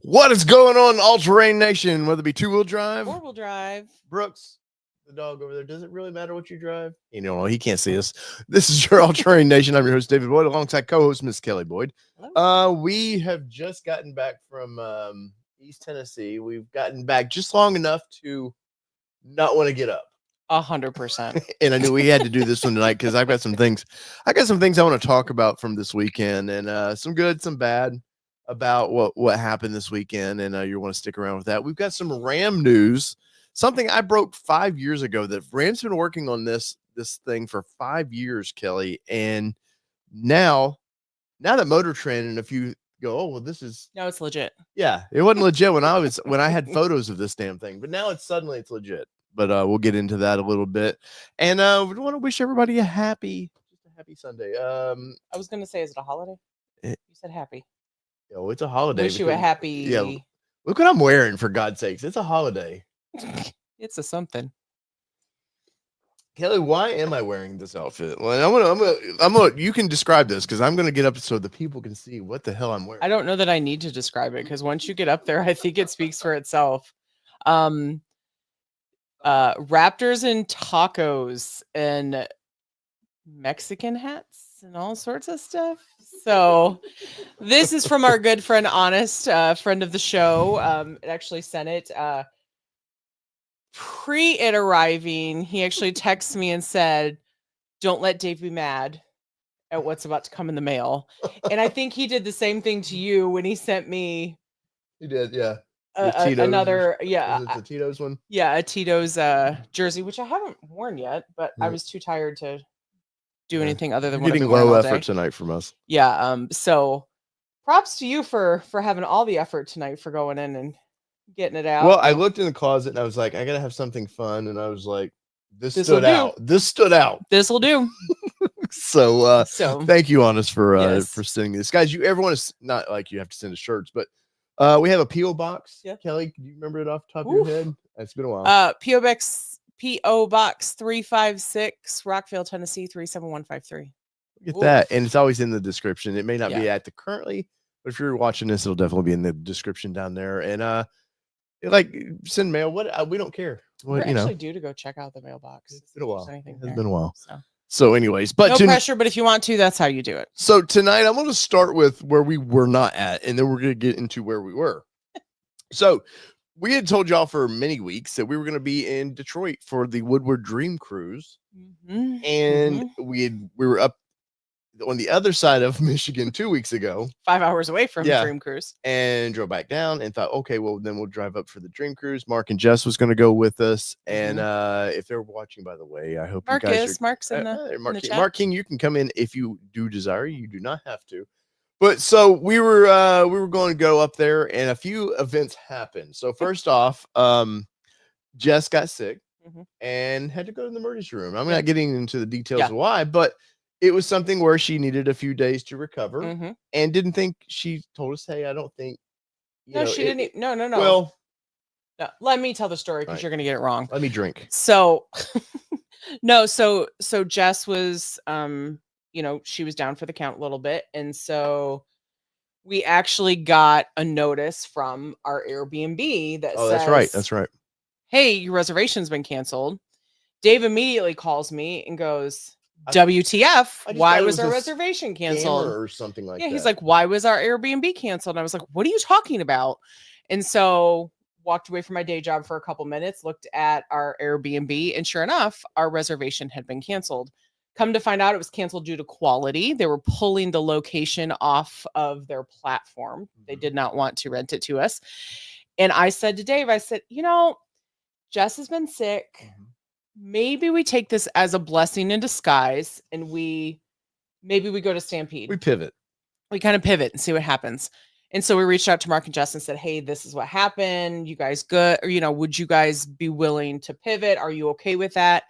What is going on, All Terrain Nation? Whether it be two-wheel drive, four-wheel drive, Brooks, the dog over there. Does it really matter what you drive? You know, he can't see us. This is your All Terrain Nation. I'm your host, David Boyd, alongside co-host Miss Kelly Boyd. Hello. We have just gotten back from East Tennessee. We've gotten back just long enough to not want to get up. 100%. And I knew we had to do this one tonight because I've got some things. I got some things I want to talk about from this weekend, and some good, some bad about what happened this weekend. And you want to stick around with that. We've got some Ram news, something I broke 5 years ago. That Ram's been working on this thing for 5 years, Kelly, and now that Motor Trend and a few go, oh well, this is no, it's legit. Yeah, it wasn't legit when I had photos of this damn thing, but now it's legit. But we'll get into that a little bit, and we want to wish everybody a happy Sunday. I was gonna say, is it a holiday? You said happy. Oh, it's a holiday. Wish you a happy. Yeah, look what I'm wearing, for God's sakes. It's a holiday. It's a something. Kelly, why am I wearing this outfit? Well, I'm gonna. You can describe this because I'm gonna get up so the people can see what the hell I'm wearing. I don't know that I need to describe it because once you get up there, I think it speaks for itself. Raptors and tacos and Mexican hats and all sorts of stuff. So this is from our good friend, Honest, friend of the show. It actually sent it pre it arriving. He actually texted me and said, "Don't let Dave be mad at what's about to come in the mail." And I think he did the same thing to you when he sent me. He did, yeah. Another, it's a Tito's one. Yeah, a Tito's jersey, which I haven't worn yet, but I was too tired to do anything other than getting low effort tonight from us. Yeah. So props to you for having all the effort tonight, for going in and getting it out. Well, I looked in the closet and I was like, I gotta have something fun, and I was like, this stood out. This will do. So thank you, Honest, for sending this, guys. You ever want to, not like you have to send us shirts, but we have a P.O. box. Yeah. Kelly, can you remember it off the top of your head? It's been a while. P.O. Box 356, Rockville, Tennessee 37153. Get that, and it's always in the description. It may not be at the currently, but if you're watching this, it'll definitely be in the description down there. And like, send mail. What we don't care. We're actually due to go check out the mailbox. It's been a while. It's been a while. So anyways, but no pressure, but if you want to, that's how you do it. So tonight I'm going to start with where we were not at, and then we're going to get into where we were. So we had told y'all for many weeks that we were going to be in Detroit for the Woodward Dream Cruise. And we were up on the other side of Michigan 2 weeks ago, 5 hours away from Dream Cruise, and drove back down and thought, okay, well then we'll drive up for the Dream Cruise. Mark and Jess was going to go with us, and if they're watching, by the way, I hope Mark's in the chat. Mark King, you can come in if you do desire. You do not have to. But so we were going to go up there, and a few events happened. So first off, Jess got sick and had to go to the emergency room. I'm not getting into the details of why, but it was something where she needed a few days to recover, and didn't think, she told us, hey, I don't think. She didn't. No. Well, no, let me tell the story because you're going to get it wrong. Let me drink. So, so Jess was, she was down for the count a little bit. And so we actually got a notice from our Airbnb that says, that's right. Hey, your reservation's been canceled. Dave immediately calls me and goes, WTF, why was our reservation canceled? Or something like that. Yeah, he's like, why was our Airbnb canceled? And I was like, what are you talking about? And so walked away from my day job for a couple minutes, looked at our Airbnb, and sure enough, our reservation had been canceled. Come to find out, it was canceled due to quality. They were pulling the location off of their platform. They did not want to rent it to us. And I said to Dave, I said, Jess has been sick. maybe we take this as a blessing in disguise, and maybe we go to Stampede. We pivot. We kind of pivot and see what happens. And so we reached out to Mark and Justin and said, hey, this is what happened. You guys good? Or, would you guys be willing to pivot? Are you okay with that?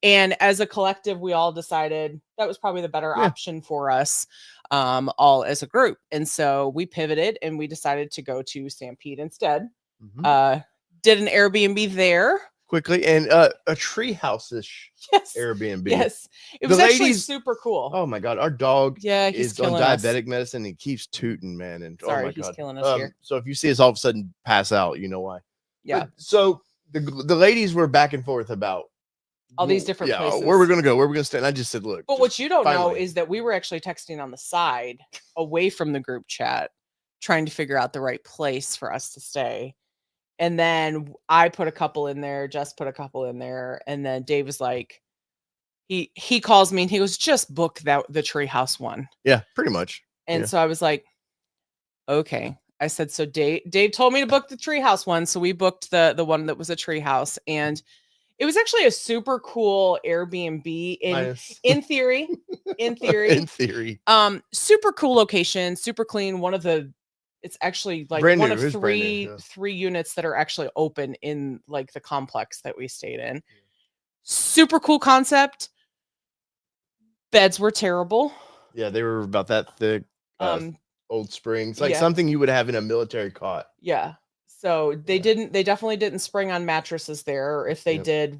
And as a collective, we all decided that was probably the better option for us, all as a group. And so we pivoted and we decided to go to Stampede instead. Did an Airbnb there. Quickly, and a treehouse-ish Airbnb. Yes, it was actually super cool. Oh my god, our dog he's is on diabetic medicine. He keeps tooting, man. And sorry, oh my he's god, killing us here. So if you see us all of a sudden pass out, you know why. Yeah. But, so the ladies were back and forth about all these different places. Where we're gonna go, where we're gonna stay. And I just said, look. But what you don't know is that we were actually texting on the side, away from the group chat, trying to figure out the right place for us to stay. And then I put a couple in there, Jess put a couple in there, and then Dave was like, he calls me and he goes, just book the treehouse one. Yeah, pretty much. And so I was like, okay. I said, so Dave told me to book the treehouse one, so we booked the one that was a treehouse, and it was actually a super cool Airbnb in theory. In theory. Super cool location, super clean. It's actually like brand one new. Of three units that are actually open in like the complex that we stayed in. Super cool concept. Beds were terrible. Yeah, they were about that thick. Old springs, like something you would have in a military cot. Yeah. So they definitely didn't spring on mattresses there. Or if they did,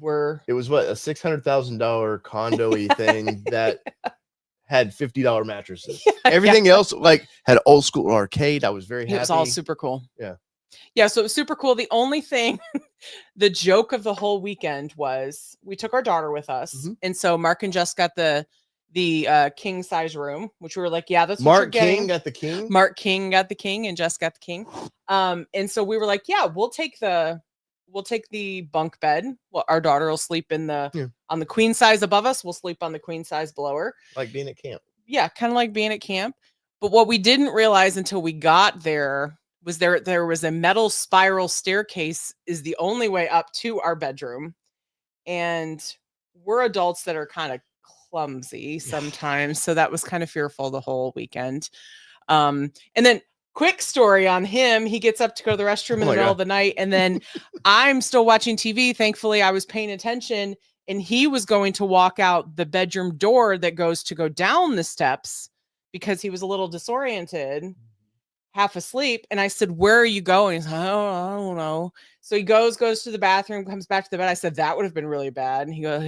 it was what, a $600,000 condo-y thing that had $50 mattresses. Everything else like had old school arcade. I was very happy. It was all super cool. Yeah. So it was super cool. The only thing, the joke of the whole weekend was we took our daughter with us, and so Mark and Jess got the king size room, which we were like, yeah, that's what you're getting. King got the king. Mark King got the king, and Jess got the king. And so we were like, yeah, we'll take the bunk bed. Well, our daughter will sleep on the queen size above us. We'll sleep on the queen size below her. Like being at camp. Yeah, kind of like being at camp. But what we didn't realize until we got there was there was a metal spiral staircase is the only way up to our bedroom. And we're adults that are kind of clumsy sometimes. So that was kind of fearful the whole weekend. And then quick story on him. He gets up to go to the restroom in the middle of the night. And then I'm still watching TV. Thankfully, I was paying attention. And he was going to walk out the bedroom door that go down the steps because he was a little disoriented, half asleep. And I said, where are you going? He's like, oh, I don't know. So he goes to the bathroom, comes back to the bed. I said, that would have been really bad. And he goes,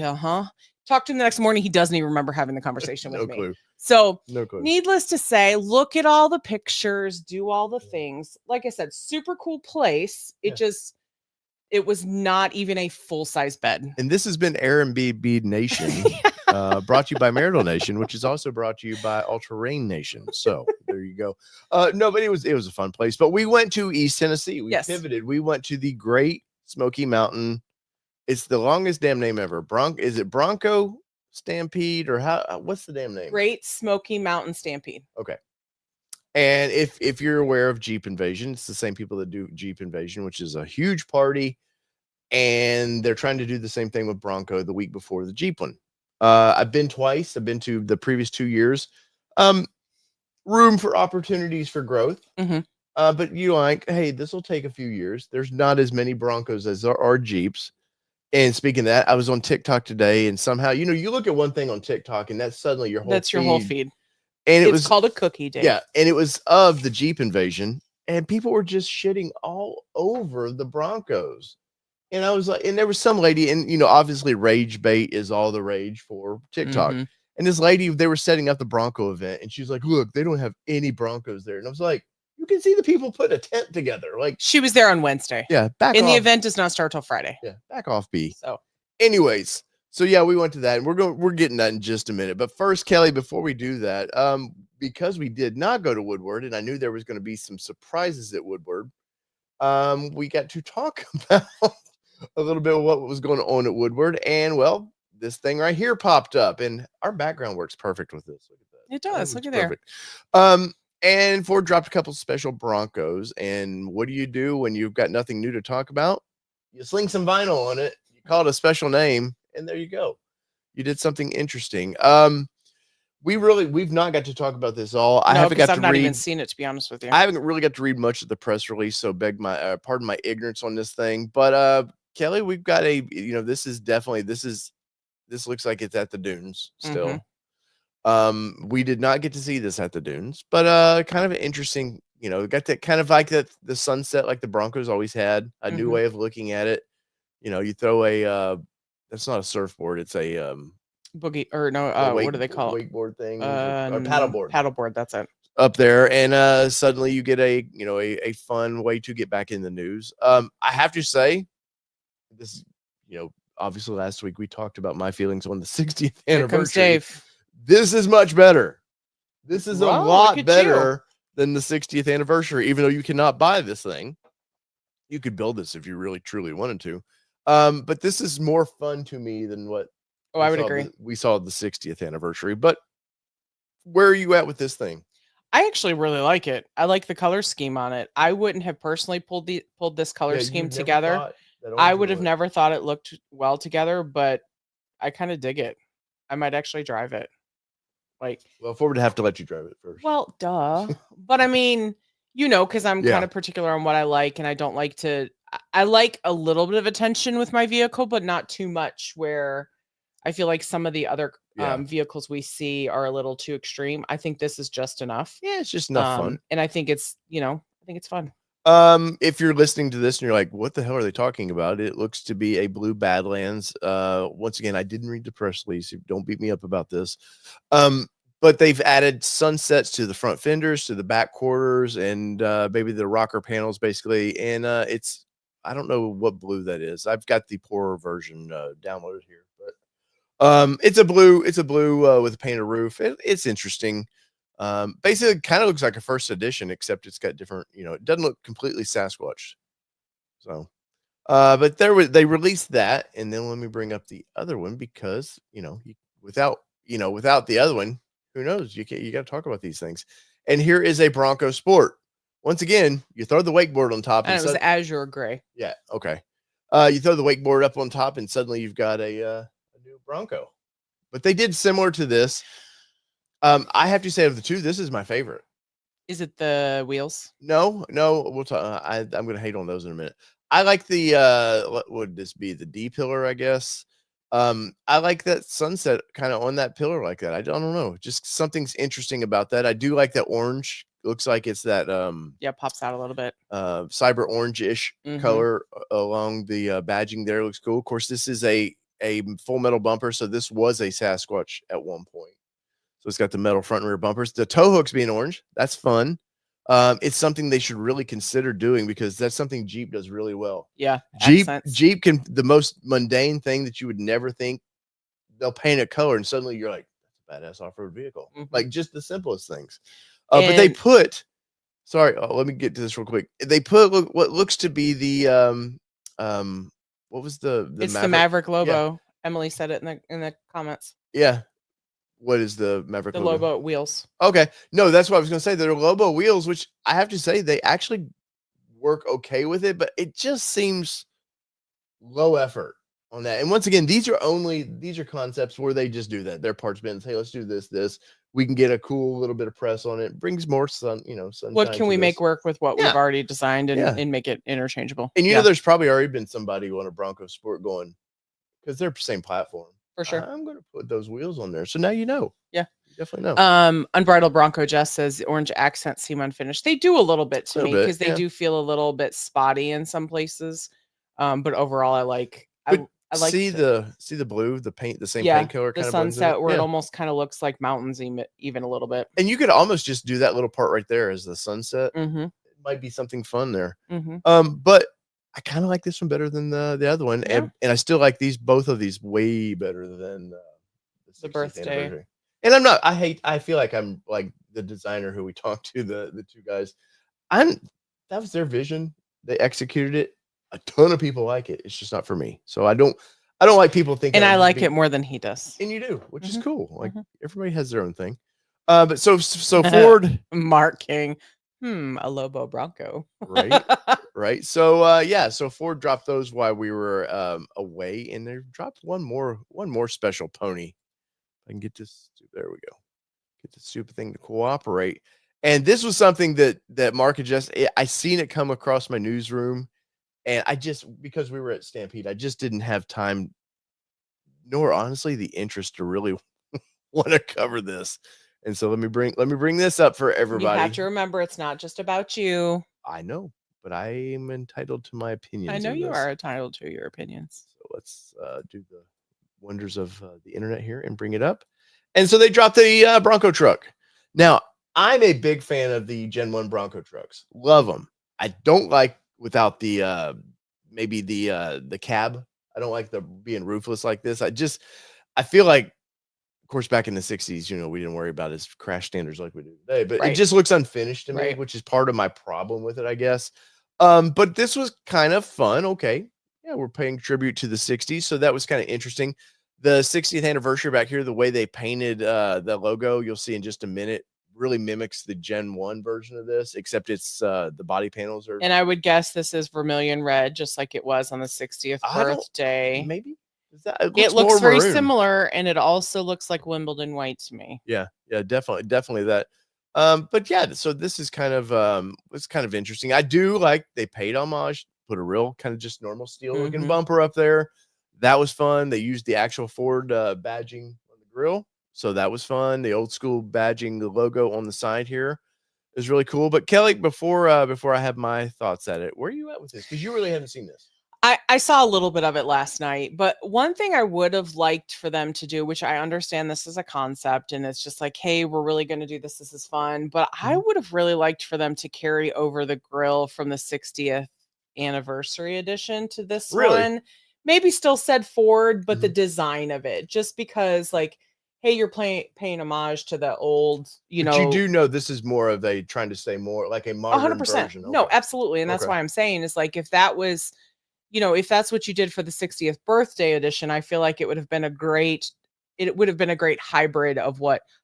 Talked to him the next morning. He doesn't even remember having the conversation with me. So needless to say, look at all the pictures, do all the things. Like I said, super cool place. It was not even a full-size bed. And this has been Airbnb Nation, brought to you by Marital Nation, which is also brought to you by Ultra Rain Nation. So there you go. No, but it was a fun place. But we went to East Tennessee. We pivoted. We went to the Great Smoky Mountain. It's the longest damn name ever. Is it Bronco Stampede or what's the damn name? Great Smoky Mountain Stampede. Okay. And if you're aware of Jeep Invasion, it's the same people that do Jeep Invasion, which is a huge party. And they're trying to do the same thing with Bronco the week before the Jeep one. I've been twice. I've been to the previous 2 years. Room for opportunities for growth. But hey, this will take a few years. There's not as many Broncos as there are Jeeps. And speaking of that, I was on TikTok today, and somehow, you look at one thing on TikTok, and that's suddenly your whole feed. And it's called a cookie day. Yeah, and it was of the Jeep Invasion, and people were just shitting all over the Broncos. And I was like, and there was some lady, and obviously rage bait is all the rage for TikTok. And this lady, they were setting up the Bronco event, and she's like, look, they don't have any Broncos there. And I was like, you can see the people put a tent together. Like, she was there on Wednesday. Yeah, the event does not start till Friday. Yeah, back off, B. So, anyways, we went to that, and we're getting that in just a minute. But first, Kelly, before we do that, because we did not go to Woodward, and I knew there was going to be some surprises at Woodward, we got to talk about a little bit of what was going on at Woodward, and this thing right here popped up, and our background works perfect with this. Look at that. It does. Look at there. And Ford dropped a couple special Broncos. And what do you do when you've got nothing new to talk about? You sling some vinyl on it, you call it a special name, and there you go. You did something interesting. We've not got to talk about this all. I No, haven't because got I've to not even read. seen it, to be honest with you. I haven't really got to read much of the press release, so beg my pardon my ignorance on this thing. But Kelly, we've got this is definitely this looks like it's at the dunes still. We did not get to see this at the dunes, but kind of interesting. Got that kind of like that the sunset, like the Broncos always had a new way of looking at it. You throw a that's not a surfboard, it's a boogie or no, what do they call it? wakeboard thing or paddleboard. Paddleboard, that's it. Up there, and suddenly you get a fun way to get back in the news. I have to say, this obviously last week we talked about my feelings on the 60th Here comes anniversary. Dave. This is much better. This is a Well, look lot at better than the 60th anniversary, even though you cannot buy this thing. You could build this if you really truly wanted to. But this is more fun to me than what I would agree. We saw the 60th anniversary. But where are you at with this thing? I actually really like it. I like the color scheme on it. I wouldn't have personally pulled this color scheme together. I would have never thought it looked well together, but I kind of dig it. I might actually drive it. Well, if we were to have to let you drive it first. Well, duh. But I mean, because I'm kind of particular on what I like, and I don't like to. I like a little bit of attention with my vehicle, but not too much where I feel like some of the other vehicles we see are a little too extreme. I think this is just enough. Yeah, it's just enough fun. And I think it's fun. If you're listening to this and you're like, what the hell are they talking about? It looks to be a blue Badlands. Once again, I didn't read the press release. Don't beat me up about this. But they've added sunsets to the front fenders, to the back quarters, and maybe the rocker panels, basically. And I don't know what blue that is. I've got the poorer version downloaded here, but it's a blue with a painted roof. It's interesting. Basically, kind of looks like a first edition, except it's got different. It doesn't look completely Sasquatch. So, but they released that, and then let me bring up the other one because without the other one, who knows? You got to talk about these things. And here is a Bronco Sport. Once again, you throw the wakeboard on top, and it was azure gray. Yeah, okay. You throw the wakeboard up on top, and suddenly you've got a new Bronco. But they did similar to this. I have to say, of the two, this is my favorite. Is it the wheels? No. We'll talk. I'm going to hate on those in a minute. I like the what would this be? The D pillar, I guess. I like that sunset kind of on that pillar like that. I don't know. Just something's interesting about that. I do like that orange. Looks like it's that pops out a little bit. Cyber orange-ish color along the badging there. Looks cool. Of course, this is a full metal bumper, so this was a Sasquatch at one point. So it's got the metal front and rear bumpers. The tow hooks being orange. That's fun. It's something they should really consider doing because that's something Jeep does really well. Yeah. Jeep can, the most mundane thing that you would never think, they'll paint a color and suddenly you're like, that's a badass off-road vehicle. Like just the simplest things. But they put, let me get to this real quick. They put what looks to be the, what was the it's Maverick? The Maverick logo. Yeah. Emily said it in the comments. Yeah. What is the Maverick the logo? Lobo wheels. Okay. No, that's what I was going to say. They're Lobo wheels, which I have to say they actually work okay with it, but it just seems low effort on that. And once again, these are concepts where they just do that. They're parts bins. Hey, let's do this. We can get a cool little bit of press on it. Brings more sunshine. What can we make work with what we've already designed and make it interchangeable? And there's probably already been somebody on a Bronco Sport going, because they're the same platform. For sure. I'm going to put those wheels on there. So now you know. Yeah. You definitely know. Unbridled Bronco Jess says the orange accents seem unfinished. They do a little bit to me because they do feel a little bit spotty in some places. But overall, I like see the blue, the paint, the same paint color, the sunset where it almost kind of looks like mountains even a little bit. And you could almost just do that little part right there as the sunset. It might be something fun there. But I kind of like this one better than the other one, and I still like both of these way better than the birthday. And I'm not. I feel like I'm like the designer who we talked to, the two guys. That was their vision. They executed it. A ton of people like it. It's just not for me. So I don't like people thinking. And I like it more than he does. And you do, which is cool. Like everybody has their own thing. But so Ford. Mark King. A Lobo Bronco. Right. Right. So so Ford dropped those while we were away, and they dropped one more special pony. I can get this. There we go. Get the stupid thing to cooperate. And this was something that Mark had I seen it come across my newsroom, and I just, because we were at Stampede, I just didn't have time, nor honestly the interest to really want to cover this. And so let me bring this up for You everybody. have to remember, it's not just about you. I know, but I am entitled to my opinions. I know in you this. are entitled to your opinions. So let's do the wonders of the internet here and bring it up. And so they dropped the Bronco truck. Now, I'm a big fan of the Gen 1 Bronco trucks. Love them. I don't like without the maybe the cab. I don't like the being roofless like this. I feel like, of course, back in the 60s, we didn't worry about his crash standards like we do today, but it just looks unfinished to me, which is part of my problem with it, I guess. But this was kind of fun. Okay. Yeah, we're paying tribute to the 60s. So that was kind of interesting. The 60th anniversary back here, the way they painted the logo, you'll see in just a minute, really mimics the Gen 1 version of this, except it's the body panels are. And I would guess this is vermilion red, just like it was on the 60th birthday. Maybe. It looks very similar, and it also looks like Wimbledon white to me. Yeah, definitely that. But yeah, so this is kind of it's kind of interesting. I do like they paid homage, put a real kind of just normal steel looking bumper up there. That was fun. They used the actual Ford badging on the grill, so that was fun. The old school badging, the logo on the side here is really cool. But Kelly, before I have my thoughts at it, where are you at with this? Because you really haven't seen this. I saw a little bit of it last night, but one thing I would have liked for them to do, which I understand this is a concept and it's just like, hey, we're really going to do this. This is fun. But I would have really liked for them to carry over the grill from the 60th anniversary edition to this one. Maybe still said Ford, but the design of it, just because like, hey, you're paying homage to the old, But you do know this is more of a trying to say more like a modern 100%. Version. Okay. No, absolutely. And that's why I'm saying is like, if that was, if that's what you did for the 60th birthday edition, I feel like it would have been a great hybrid of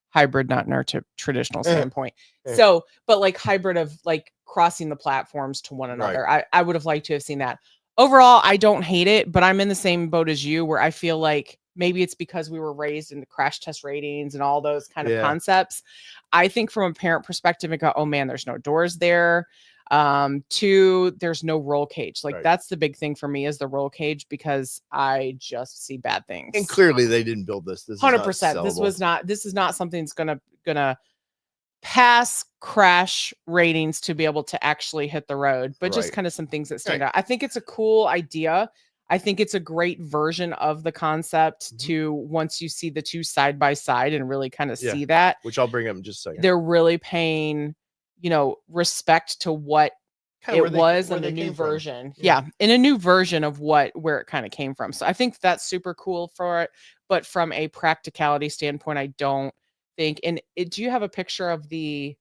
hybrid, not in our traditional standpoint. So, but like hybrid of like crossing the platforms to one another. I would have liked to have seen that. Overall, I don't hate it, but I'm in the same boat as you where I feel like maybe it's because we were raised in the crash test ratings and all those kind of concepts. I think from a parent perspective, I go, oh man, there's no doors there. 2, there's no roll cage. Like that's the big thing for me is the roll cage, because I just see bad things. And clearly they didn't build this. This 100%. This is not something that's gonna pass crash ratings to be able to actually hit the road, but just kind of some things that stand out. I think it's a cool idea. I think it's a great version of the concept to once you see the two side by side and really kind of see that, which I'll bring up in just a second. They're really paying respect to what it was in the new version. Yeah. In a new version of where it kind of came from. So I think that's super cool for it. But from a practicality standpoint, I don't think. And do you have a picture of the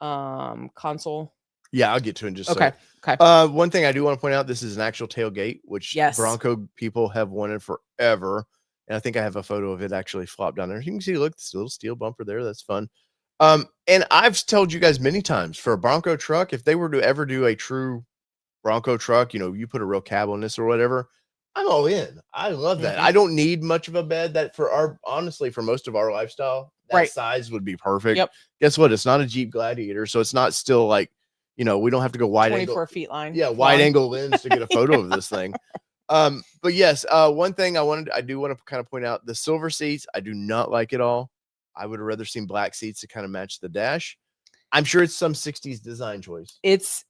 console? Yeah, I'll get to it in just okay. One thing I do want to point out, this is an actual tailgate, which Bronco people have wanted forever. And I think I have a photo of it actually flopped down there. You can see, look, this little steel bumper there. That's fun. And I've told you guys many times, for a Bronco truck, if they were to ever do a true Bronco truck, you put a real cab on this or whatever, I'm all in. I love that. I don't need much of a bed. That honestly, for most of our lifestyle, that size would be perfect. Guess what? It's not a Jeep Gladiator, so it's not still like, we don't have to go wide 24 angle. feet line. Yeah, wide angle lens to get a photo of this thing. But yes, one thing I do want to kind of point out, the silver seats, I do not like at all. I would have rather seen black seats to kind of match the dash. I'm sure it's some 60s design choice. It's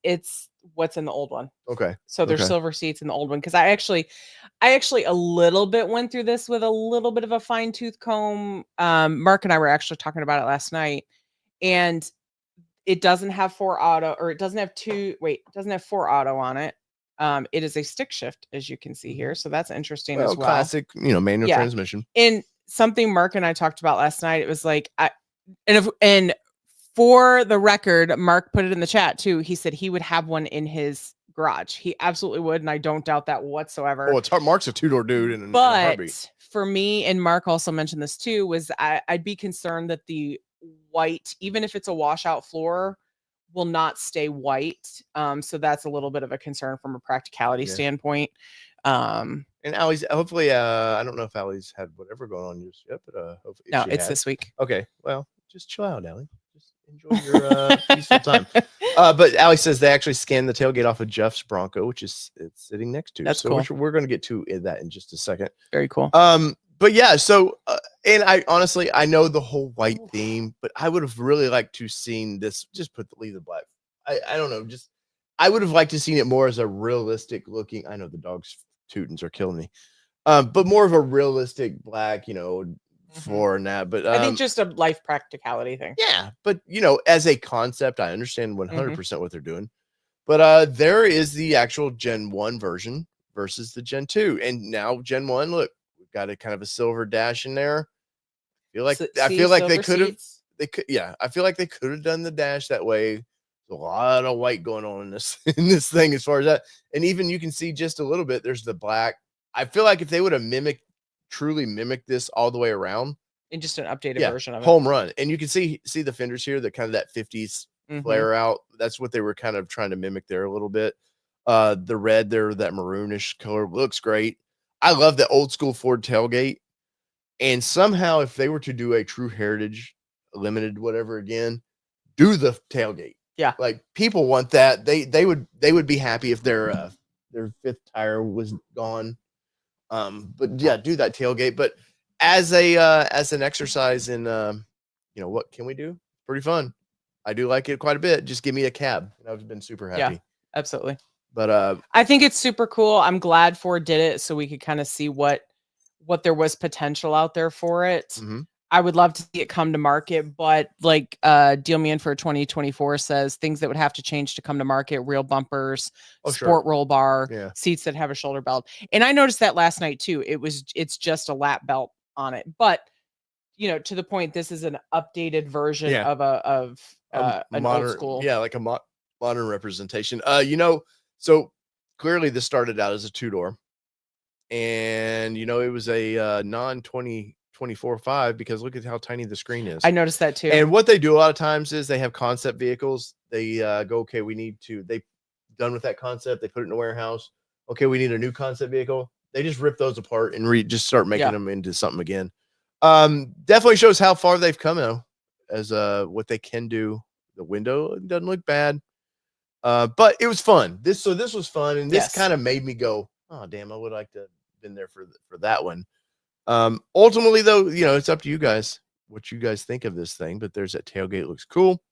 what's in the old one. Okay. So there's silver seats in the old one. Cause I actually a little bit went through this with a little bit of a fine tooth comb. Mark and I were actually talking about it last night, and it doesn't have 4 auto, or it doesn't have 4 auto on it. It is a stick shift, as you can see here. So that's interesting as well. Classic, manual transmission. And something Mark and I talked about last night, it was like, and for the record, Mark put it in the chat too. He said he would have one in his garage. He absolutely would. And I don't doubt that whatsoever. Oh, it's hard. Mark's a 2-door dude. In a heartbeat. For me, and Mark also mentioned this too, was I'd be concerned that the white, even if it's a washout floor, will not stay white. So that's a little bit of a concern from a practicality standpoint. And Allie's hopefully, I don't know if Allie's had whatever going on just yet, but hopefully no, it's this week. Okay, well, just chill out, Allie. Just enjoy your peaceful time. But Allie says they actually scanned the tailgate off of Jeff's Bronco, which is it's sitting next to. That's so cool. We're going to get to that in just a second. Very cool. But yeah, so and I honestly I know the whole white theme, but I would have really liked to seen this. Just leave the black. I don't know. Just I would have liked to seen it more as a realistic looking. I know the dogs tootings are killing me, but more of a realistic black, floor and that. But I think just a life practicality thing. Yeah, but as a concept, I understand 100% what they're doing. But there is the actual Gen 1 version versus the Gen 2, and now Gen 1. Look. Got a kind of a silver dash in there. I feel like they could have. I feel like they could have done the dash that way. There's a lot of white going on in this thing as far as that, and even you can see just a little bit. There's the black. I feel like if they would have truly mimicked this all the way around in just an updated version of it, home run, and you can see the fenders here, the kind of that 50s flare out. That's what they were kind of trying to mimic there a little bit. The red there, that maroonish color looks great. I love the old school Ford tailgate. And somehow, if they were to do a true heritage limited, whatever again, do the tailgate. Yeah. Like people want that. They would be happy if their fifth tire was gone. But yeah, do that tailgate. But as an exercise in what can we do? Pretty fun. I do like it quite a bit. Just give me a cab. And I've been super happy. Yeah, absolutely. But I think it's super cool. I'm glad Ford did it so we could kind of see what there was potential out there for it. Mm-hmm. I would love to see it come to market, but like Deal Me In for 2024 says, things that would have to change to come to market: real bumpers, sport roll bar, seats that have a shoulder belt. And I noticed that last night too. It's just a lap belt on it, but to the point, this is an updated version of an modern, old school, like a modern representation. So clearly this started out as a two-door, and it was a non-2024-5 because look at how tiny the screen is. I noticed that too. And what they do a lot of times is they have concept vehicles. They go, okay, they done with that concept. They put it in a warehouse. Okay, we need a new concept vehicle. They just rip those apart and just start making them into something again. Definitely shows how far they've come now as what they can do. The window doesn't look bad. But it was fun. This was fun, and this kind of made me go, oh damn, I would like to have been there for that one. Ultimately though, it's up to you guys what you guys think of this thing. But there's that tailgate, looks cool.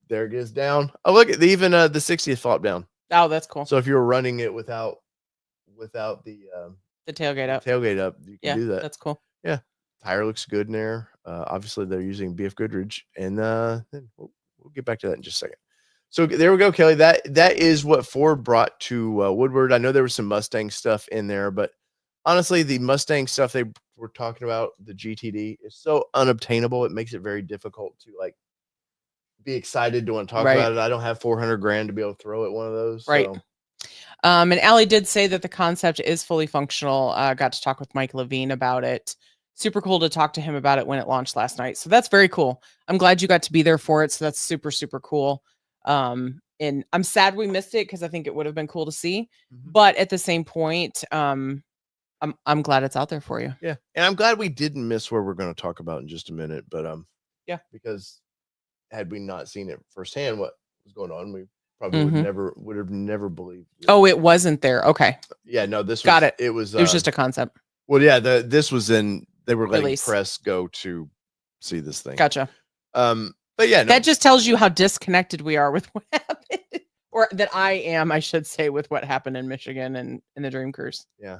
There it is down. Oh, look at even the 60th flop down. Oh, that's cool. So if you were running it without the tailgate up, you can do that. That's cool. Yeah, tire looks good in there. Obviously they're using BF Goodrich, and then we'll get back to that in just a second. So there we go, Kelly. That is what Ford brought to Woodward. I know there was some Mustang stuff in there, but honestly, the Mustang stuff they were talking about, the GTD, is so unobtainable. It makes it very difficult to be excited to want to talk about it. I don't have $400,000 to be able to throw at one of those. Right. So. And Allie did say that the concept is fully functional. Got to talk with Mike Levine about it. Super cool to talk to him about it when it launched last night. So that's very cool. I'm glad you got to be there for it. So that's super, super cool. And I'm sad we missed it because I think it would have been cool to see. But at the same point, I'm glad it's out there for you. Yeah. And I'm glad we didn't miss where we're going to talk about in just a minute. But because had we not seen it firsthand what was going on, we probably would have never believed it. Oh, it wasn't there. Okay. Yeah, no, this got it. It was just a concept. Well, yeah, this was they were letting press go to see this thing. Gotcha. But yeah, that just tells you how disconnected we are with what happened, or that I should say, with what happened in Michigan and in the Dream Cruise. Yeah.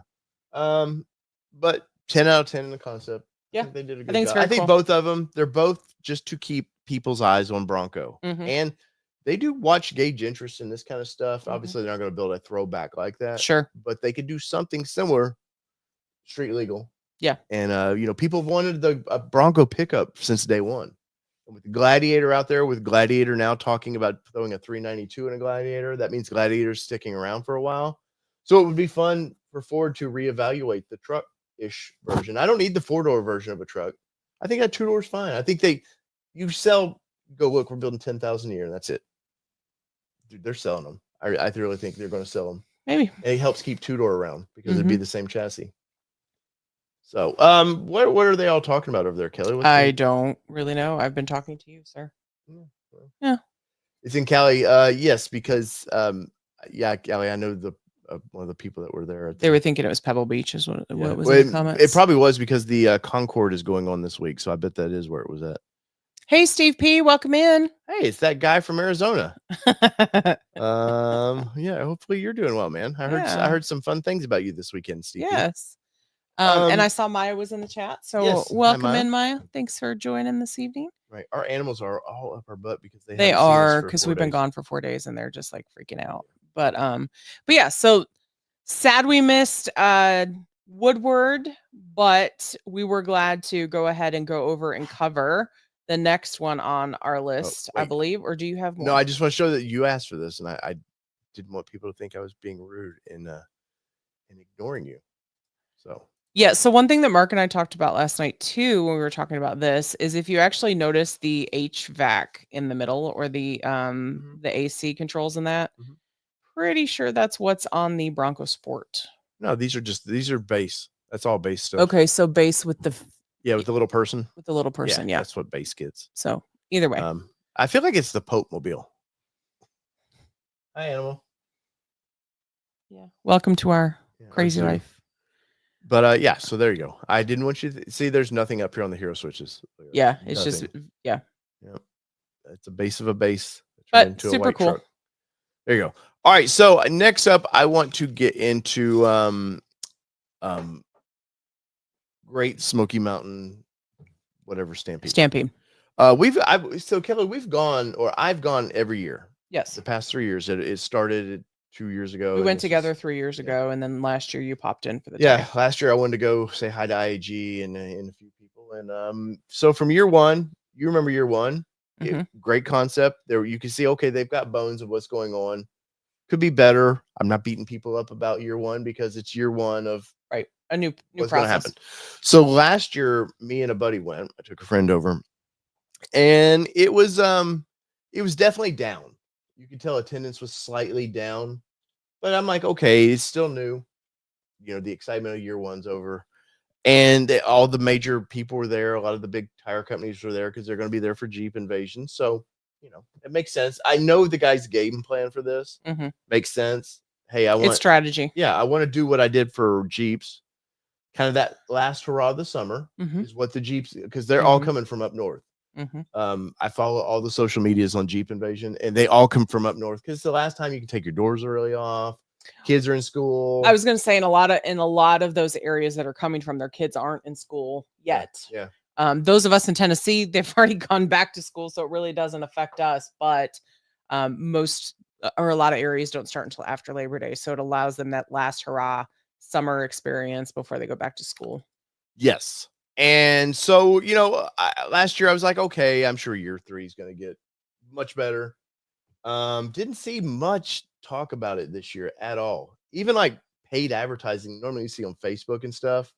But 10 out of 10 in the concept. Yeah, they did a good job. I think both of them, they're both just to keep people's eyes on Bronco, and they do gauge interest in this kind of stuff. Obviously, they're not going to build a throwback like that. Sure, but they could do something similar, street legal. Yeah, and people have wanted a Bronco pickup since day one. And with the Gladiator out there, with Gladiator now talking about throwing a 392 in a Gladiator, that means Gladiator's sticking around for a while. So it would be fun for Ford to reevaluate the truck-ish version. I don't need the 4-door version of a truck. I think that 2-door is fine. I think go look, we're building 10,000 a year, and that's it. Dude, they're selling them. I really think they're going to sell them. Maybe. And it helps keep two-door around because it'd be the same chassis. So, what are they all talking about over there, Kelly? I don't really know. I've been talking to you, sir. Yeah. It's in Cali. Yes, because yeah, Cali. I know the one of the people that were there. They were thinking it was Pebble Beach, is what was well, in the comments. It probably was because the Concord is going on this week, so I bet that is where it was at. Hey, Steve P, welcome in. Hey, it's that guy from Arizona. Yeah, hopefully you're doing well, man. I heard some fun things about you this weekend, Steve. Yes. And I saw Maya was in the chat, so yes. welcome in, Maya. Thanks for joining this evening. Right, our animals are all up our butt because they are because we've been gone for 4 days and they're just like freaking out. But yeah, so sad we missed Woodward, but we were glad to go ahead and go over and cover the next one on our list, I believe. Or do you have more? No, I just want to show that you asked for this, and I didn't want people to think I was being rude and ignoring you. So yeah, so one thing that Mark and I talked about last night too, when we were talking about this, is if you actually notice the HVAC in the middle or the AC controls in that, pretty sure that's what's on the Bronco Sport. No, these are base. That's all base stuff. Okay, so base with the with the little person. With the little person, yeah. That's what base gets. So either way. I feel like it's the Pope Mobile. Hi, animal. Yeah. Welcome to our crazy life. But yeah, so there you go. I didn't want you to see there's nothing up here on the hero switches. Yeah, it's just It's a base of a base. But super cool. Truck. There you go. All right, so next up I want to get into Great Smoky Mountain whatever Stampede. Kelly, I've gone every year. Yes. The past 3 years. It started 2 years ago. We went together 3 years ago, and then last year you popped in for the day. Last year I wanted to go say hi to IAG and a few people. And so from year one, you remember year one, great concept. There you can see, okay, they've got bones of what's going on. Could be better. I'm not beating people up about year one because it's year one of a new what's process. Gonna happen. So last year, me and a buddy went. I took a friend over, and it was definitely down. You could tell attendance was slightly down, but I'm like, okay, it's still new. You know, the excitement of year one's over, and all the major people were there. A lot of the big tire companies were there because they're going to be there for Jeep Invasion. So, you know, it makes sense. I know the guy's game plan for this makes sense. Hey, it's strategy. Yeah, I want to do what I did for Jeeps. Kind of that last hurrah of the summer is what the Jeeps, because they're all coming from up north. I follow all the social medias on Jeep Invasion, and they all come from up north because the last time you can take your doors early off. Kids are in school. I was going to say in a lot of those areas that are coming from, their kids aren't in school yet. Yeah. Those of us in Tennessee, they've already gone back to school, so it really doesn't affect us. But most or a lot of areas don't start until after Labor Day, so it allows them that last hurrah summer experience before they go back to school. Yes. And so, you know, last year I was like, okay, I'm sure year 3 is going to get much better. Didn't see much talk about it this year at all. Even like paid advertising normally you see on Facebook and stuff.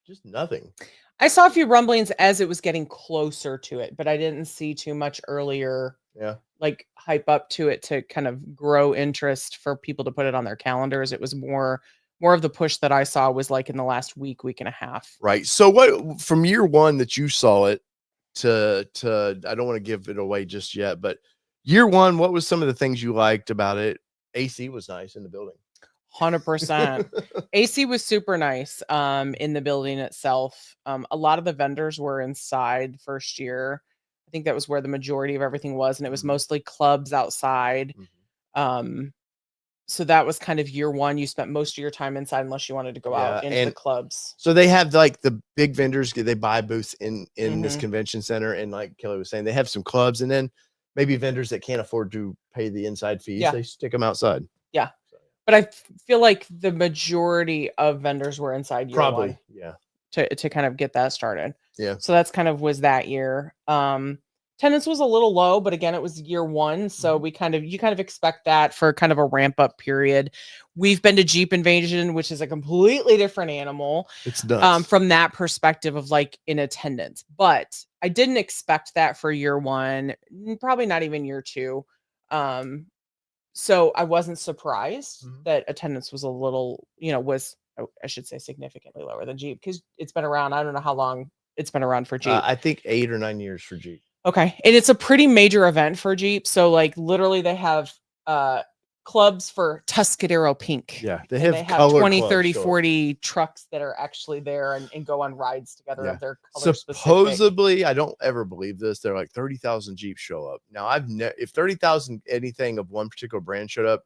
Just nothing. I saw a few rumblings as it was getting closer to it, but I didn't see too much earlier. Yeah. Like hype up to it to kind of grow interest for people to put it on their calendars. It was more of the push that I saw was like in the last week and a half. Right. So what from year one that you saw it to I don't want to give it away just yet, but year one, what was some of the things you liked about it? AC was nice in the building. 100%. AC was super nice in the building itself. A lot of the vendors were inside first year. I think that was where the majority of everything was, and it was mostly clubs outside. So that was kind of year one. You spent most of your time inside unless you wanted to go out into the clubs. So they have like the big vendors, they buy booths in this convention center. And like Kelly was saying, they have some clubs, and then maybe vendors that can't afford to pay the inside fees, they stick them outside. Yeah. But I feel like the majority of vendors were inside year one. Yeah. To kind of get that started. Yeah. So that's kind of was that year. Attendance was a little low, but again, it was year one. So you kind of expect that for kind of a ramp up period. We've been to Jeep Invasion, which is a completely different animal. It's nuts. From that perspective of like in attendance, but I didn't expect that for year one, probably not even year 2. So I wasn't surprised Mhm. that attendance was a little, I should say significantly lower than Jeep, because it's been around. I don't know how long it's been around for Jeep. I think 8 or 9 years for Jeep. Okay. And it's a pretty major event for Jeep. So like literally they have clubs for Tuscadero Pink. Yeah, they And have they have color 20, clubs 30, show up. 40 trucks that are actually there and go on rides together Yeah. of their color specific. Supposedly, I don't ever believe this. They're like 30,000 Jeeps show up. Now, if 30,000 anything of one particular brand showed up,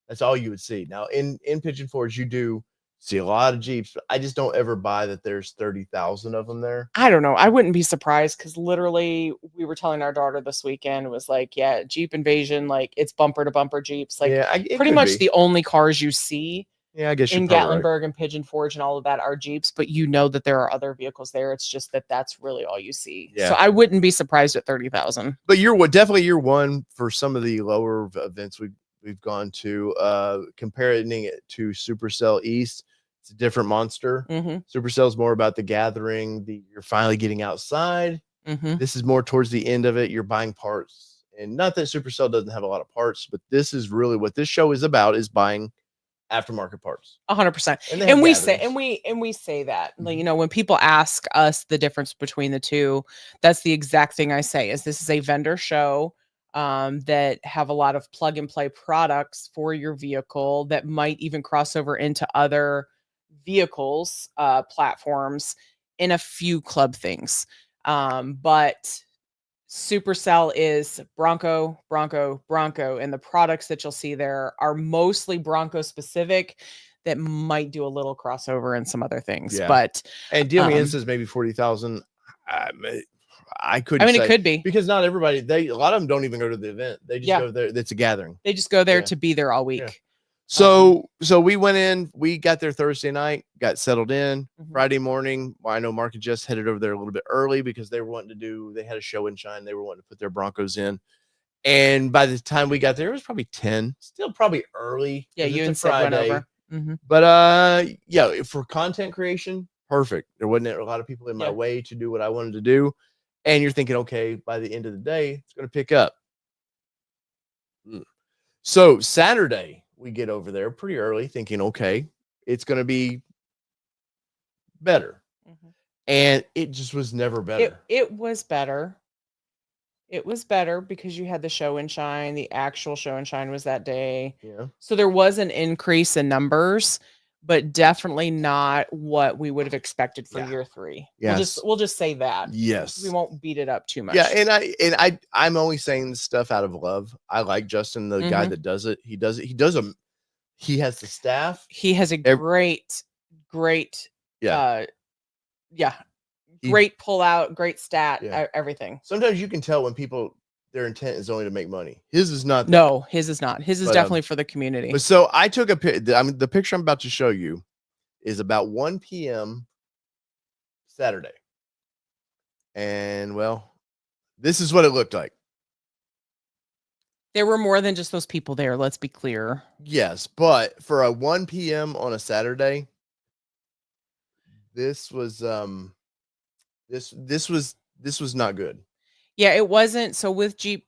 that's all you would see. Now, in Pigeon Forge, you do see a lot of Jeeps, but I just don't ever buy that there's 30,000 of them there. I don't know. I wouldn't be surprised, because literally we were telling our daughter this weekend, it was like, yeah, Jeep Invasion, like it's bumper to bumper Jeeps. Like Yeah, pretty much the only cars you see Yeah, I guess in you're probably right. Gatlinburg and Pigeon Forge and all of that are Jeeps, but you know that there are other vehicles there. It's just that that's really all you see. Yeah. So I wouldn't be surprised at 30,000. But definitely year one for some of the lower events we've gone to. Comparing it to Supercell East, it's a different monster. Supercell is more about the gathering. You're finally getting outside. This is more towards the end of it. You're buying parts, and not that Supercell doesn't have a lot of parts, but this is really what this show is about: is buying aftermarket parts. 100%. And we say that, like, when people ask us the difference between the two, that's the exact thing I say, is this is a vendor show that have a lot of plug and play products for your vehicle that might even cross over into other vehicles, platforms, in a few club things. But Supercell is Bronco, and the products that you'll see there are mostly Bronco specific that might do a little crossover and some other things. Yeah. But And DME says maybe 40,000. I couldn't. I mean, it could be, because not everybody. A lot of them don't even go to the event. They just go there. It's a gathering. They just go there to be there all week. Yeah. So we went in. We got there Thursday night. Got settled in Friday morning. Well, I know Mark and Jess headed over there a little bit early because they were wanting to they had a show and shine. They were wanting to put their Broncos in. And by the time we got there, it was probably 10. Still probably early. Yeah, you and Sid went over. But yeah, for content creation, perfect. There wasn't a lot of people in my way to do what I wanted to do. And you're thinking, okay, by the end of the day, it's going to pick up. So Saturday, we get over there pretty early thinking, okay, it's going to be better. And it just was never better. It was better. It was better because you had the show and shine. The actual show and shine was that day. Yeah. So there was an increase in numbers, but definitely not what we would have expected for year 3. Yes. We'll just say that. Yes. We won't beat it up too much. Yeah, and I'm only saying this stuff out of love. I like Justin, the guy that does it. He has the staff. He has a great great pull out, great stat, everything. Sometimes you can tell when people, their intent is only to make money. His is not. No, his is not. His is definitely for the community. But so I took the picture I'm about to show you is about 1 p.m. Saturday. And well, this is what it looked like. There were more than just those people there. Let's be clear. Yes, but for a 1 p.m. on a Saturday, this was this was not good. Yeah, it wasn't. So with Jeep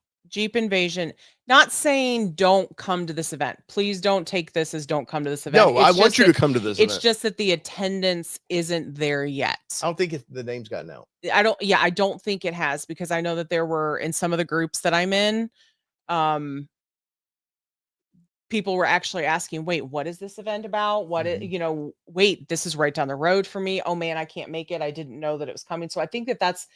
Invasion, not saying don't come to this event. Please don't take this as don't come to this event. No, I want you to come to this event. It's just that the attendance isn't there yet. I don't think the name's gotten out. I don't think it has, because I know that there were, in some of the groups that I'm in, people were actually asking, wait, what is this event about? Wait, this is right down the road for me. Oh man, I can't make it. I didn't know that it was coming. So I think that's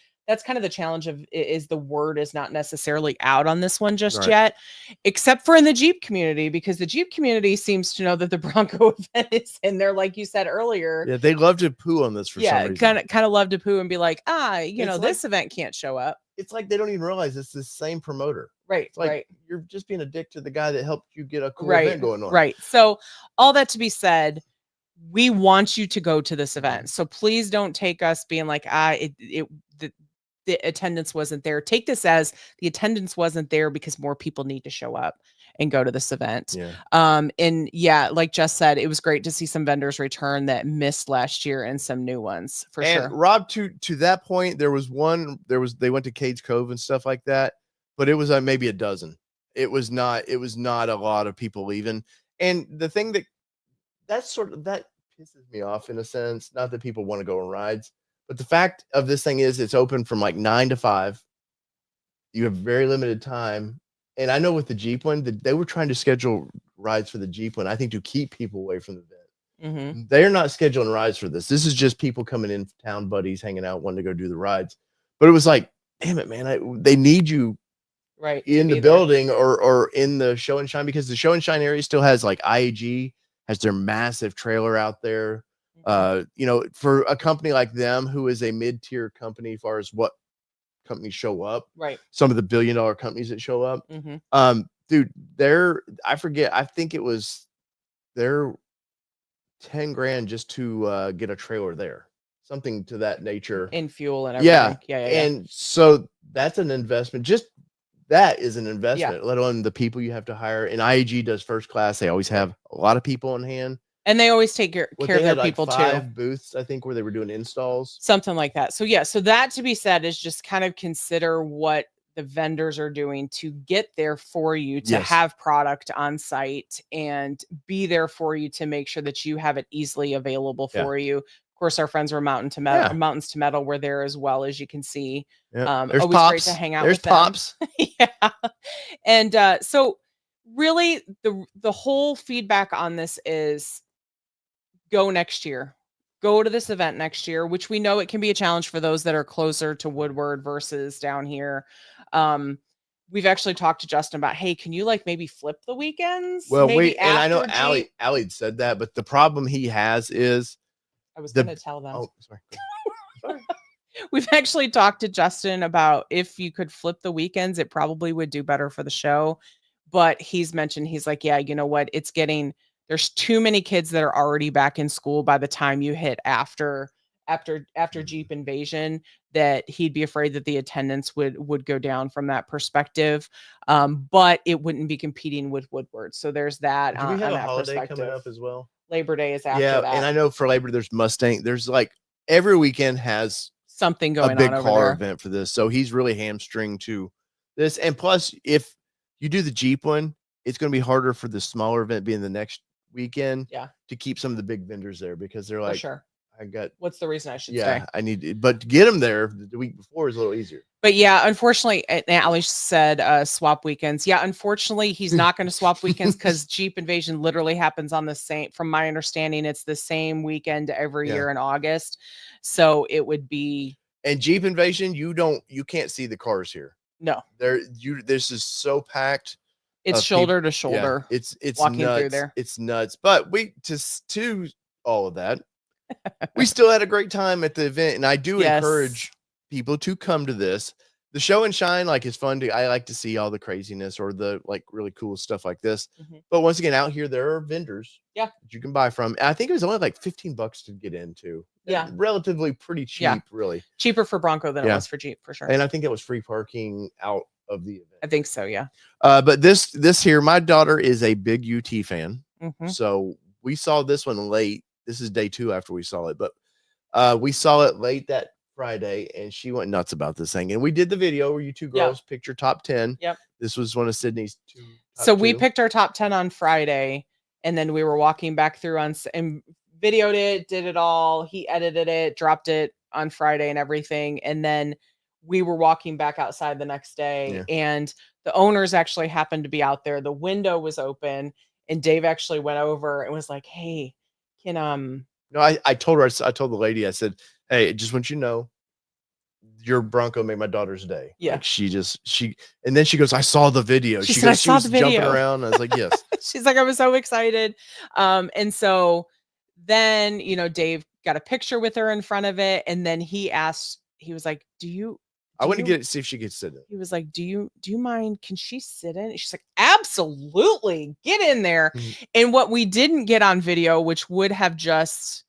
kind of the challenge is the word is not necessarily out on this one just yet, except for in the Jeep community, because the Jeep community seems to know that the Bronco event is in there. Like you said earlier. Yeah, they love to poo on this for some reason. Kind of love to poo and be like, this event can't show up. It's like they don't even realize it's the same promoter. Right. It's like you're just being a dick to the guy that helped you get a cool event going on. Right. So all that to be said, we want you to go to this event. So please don't take us being like, the attendance wasn't there. Take this as the attendance wasn't there because more people need to show up and go to this event. Yeah. Like Jess said, it was great to see some vendors return that missed last year and some new ones for sure. Rob, to that point, they went to Cades Cove and stuff like that, but it was maybe a dozen. it was not a lot of people leaving. And the thing that pisses me off in a sense, not that people want to go on rides, but the fact of this thing is it's open from like 9 to 5. You have very limited time. And I know with the Jeep one, they were trying to schedule rides for the Jeep one, I think, to keep people away from the event. They're not scheduling rides for this. This is just people coming in, town buddies, hanging out, wanting to go do the rides. But it was like, damn it, man, they need you right in the building or in the show and shine, because the show and shine area still has like IAG has their massive trailer out there. You know, for a company like them, who is a mid-tier company as far as what companies show up, right? Some of the billion-dollar companies that show up, dude, I forget, I think it was their 10 grand just to get a trailer there, something to that nature, in fuel and everything. Yeah. And so that's an investment. Just that is an investment, let alone the people you have to hire. And IAG does first class. They always have a lot of people on hand. And they always take care of their people too. 5 booths, I think, where they were doing installs. Something like that. So yeah, so that to be said is just kind of consider what the vendors are doing to get there for you, to have product on site and be there for you, to make sure that you have it easily available for you. Of course, our friends were Mountains to Metal were there as well, as you can see. There's always Pops. Great to hang out There's with them. Pops. Yeah. And so really the whole feedback on this is go next year. Go to this event next year, which we know it can be a challenge for those that are closer to Woodward versus down here. We've actually talked to Justin about, hey, can you like maybe flip the weekends? Well, maybe and I know Allie said that, but the problem he has is I was going to tell them. Oh, sorry. Sorry. We've actually talked to Justin about if you could flip the weekends, it probably would do better for the show. But he's mentioned, he's like, yeah, you know what? There's too many kids that are already back in school by the time you hit after Jeep Invasion, that he'd be afraid that the attendance would go down from that perspective. But it wouldn't be competing with Woodward. So there's that. Do we have a holiday coming up as well? Labor Day is after that. And I know for Labor, there's Mustang. There's like every weekend has something going on, a big car event for this. So he's really hamstringed to this. And plus, if you do the Jeep one, it's going to be harder for the smaller event being the next weekend to keep some of the big vendors there, because they're like, what's the reason I should stay? Yeah, I need it. But to get them there the week before is a little easier. But yeah, unfortunately, Ali said swap weekends. Yeah, unfortunately, he's not going to swap weekends because Jeep Invasion literally happens on the same, from my understanding, it's the same weekend every year in August. So it would be. And Jeep Invasion, you can't see the cars here. No. This is so packed. It's shoulder to shoulder. Yeah, it's walking nuts. through there. It's nuts. But to all of that, we still had a great time at the event, and I do encourage people to come to this. The show and shine, like, is fun. I like to see all the craziness or the like really cool stuff like this. But once again, out here there are vendors that you can buy from. I think it was only like $15 to get into. Yeah, relatively pretty cheap, really cheaper for Bronco than it was for Jeep, for sure. And I think it was free parking out of the event. I think so, yeah. But this here, my daughter is a big UT fan, so we saw this one late. This is day 2 after we saw it, but we saw it late that Friday, and she went nuts about this thing. And we did the video where you two girls picked your top 10. Yep. This was one of Sydney's 2. So we picked our top 10 on Friday, and then we were walking back through and videoed it, did it all. He edited it, dropped it on Friday and everything. And then we were walking back outside the next day, and the owners actually happened to be out there. The window was open, and Dave actually went over and was like, hey, can no, I told her, I told the lady, I said, hey, just want you to know, your Bronco made my daughter's day. Yeah. Like and then she goes, I saw the video. She said, she was jumping around. I was like, yes. She's like, I was so excited. And so then, Dave got a picture with her in front of it. And then he was like, I want to see if she could sit in. He was like, do you mind? Can she sit in? She's like, absolutely, get in there. And what we didn't get on video, which would have just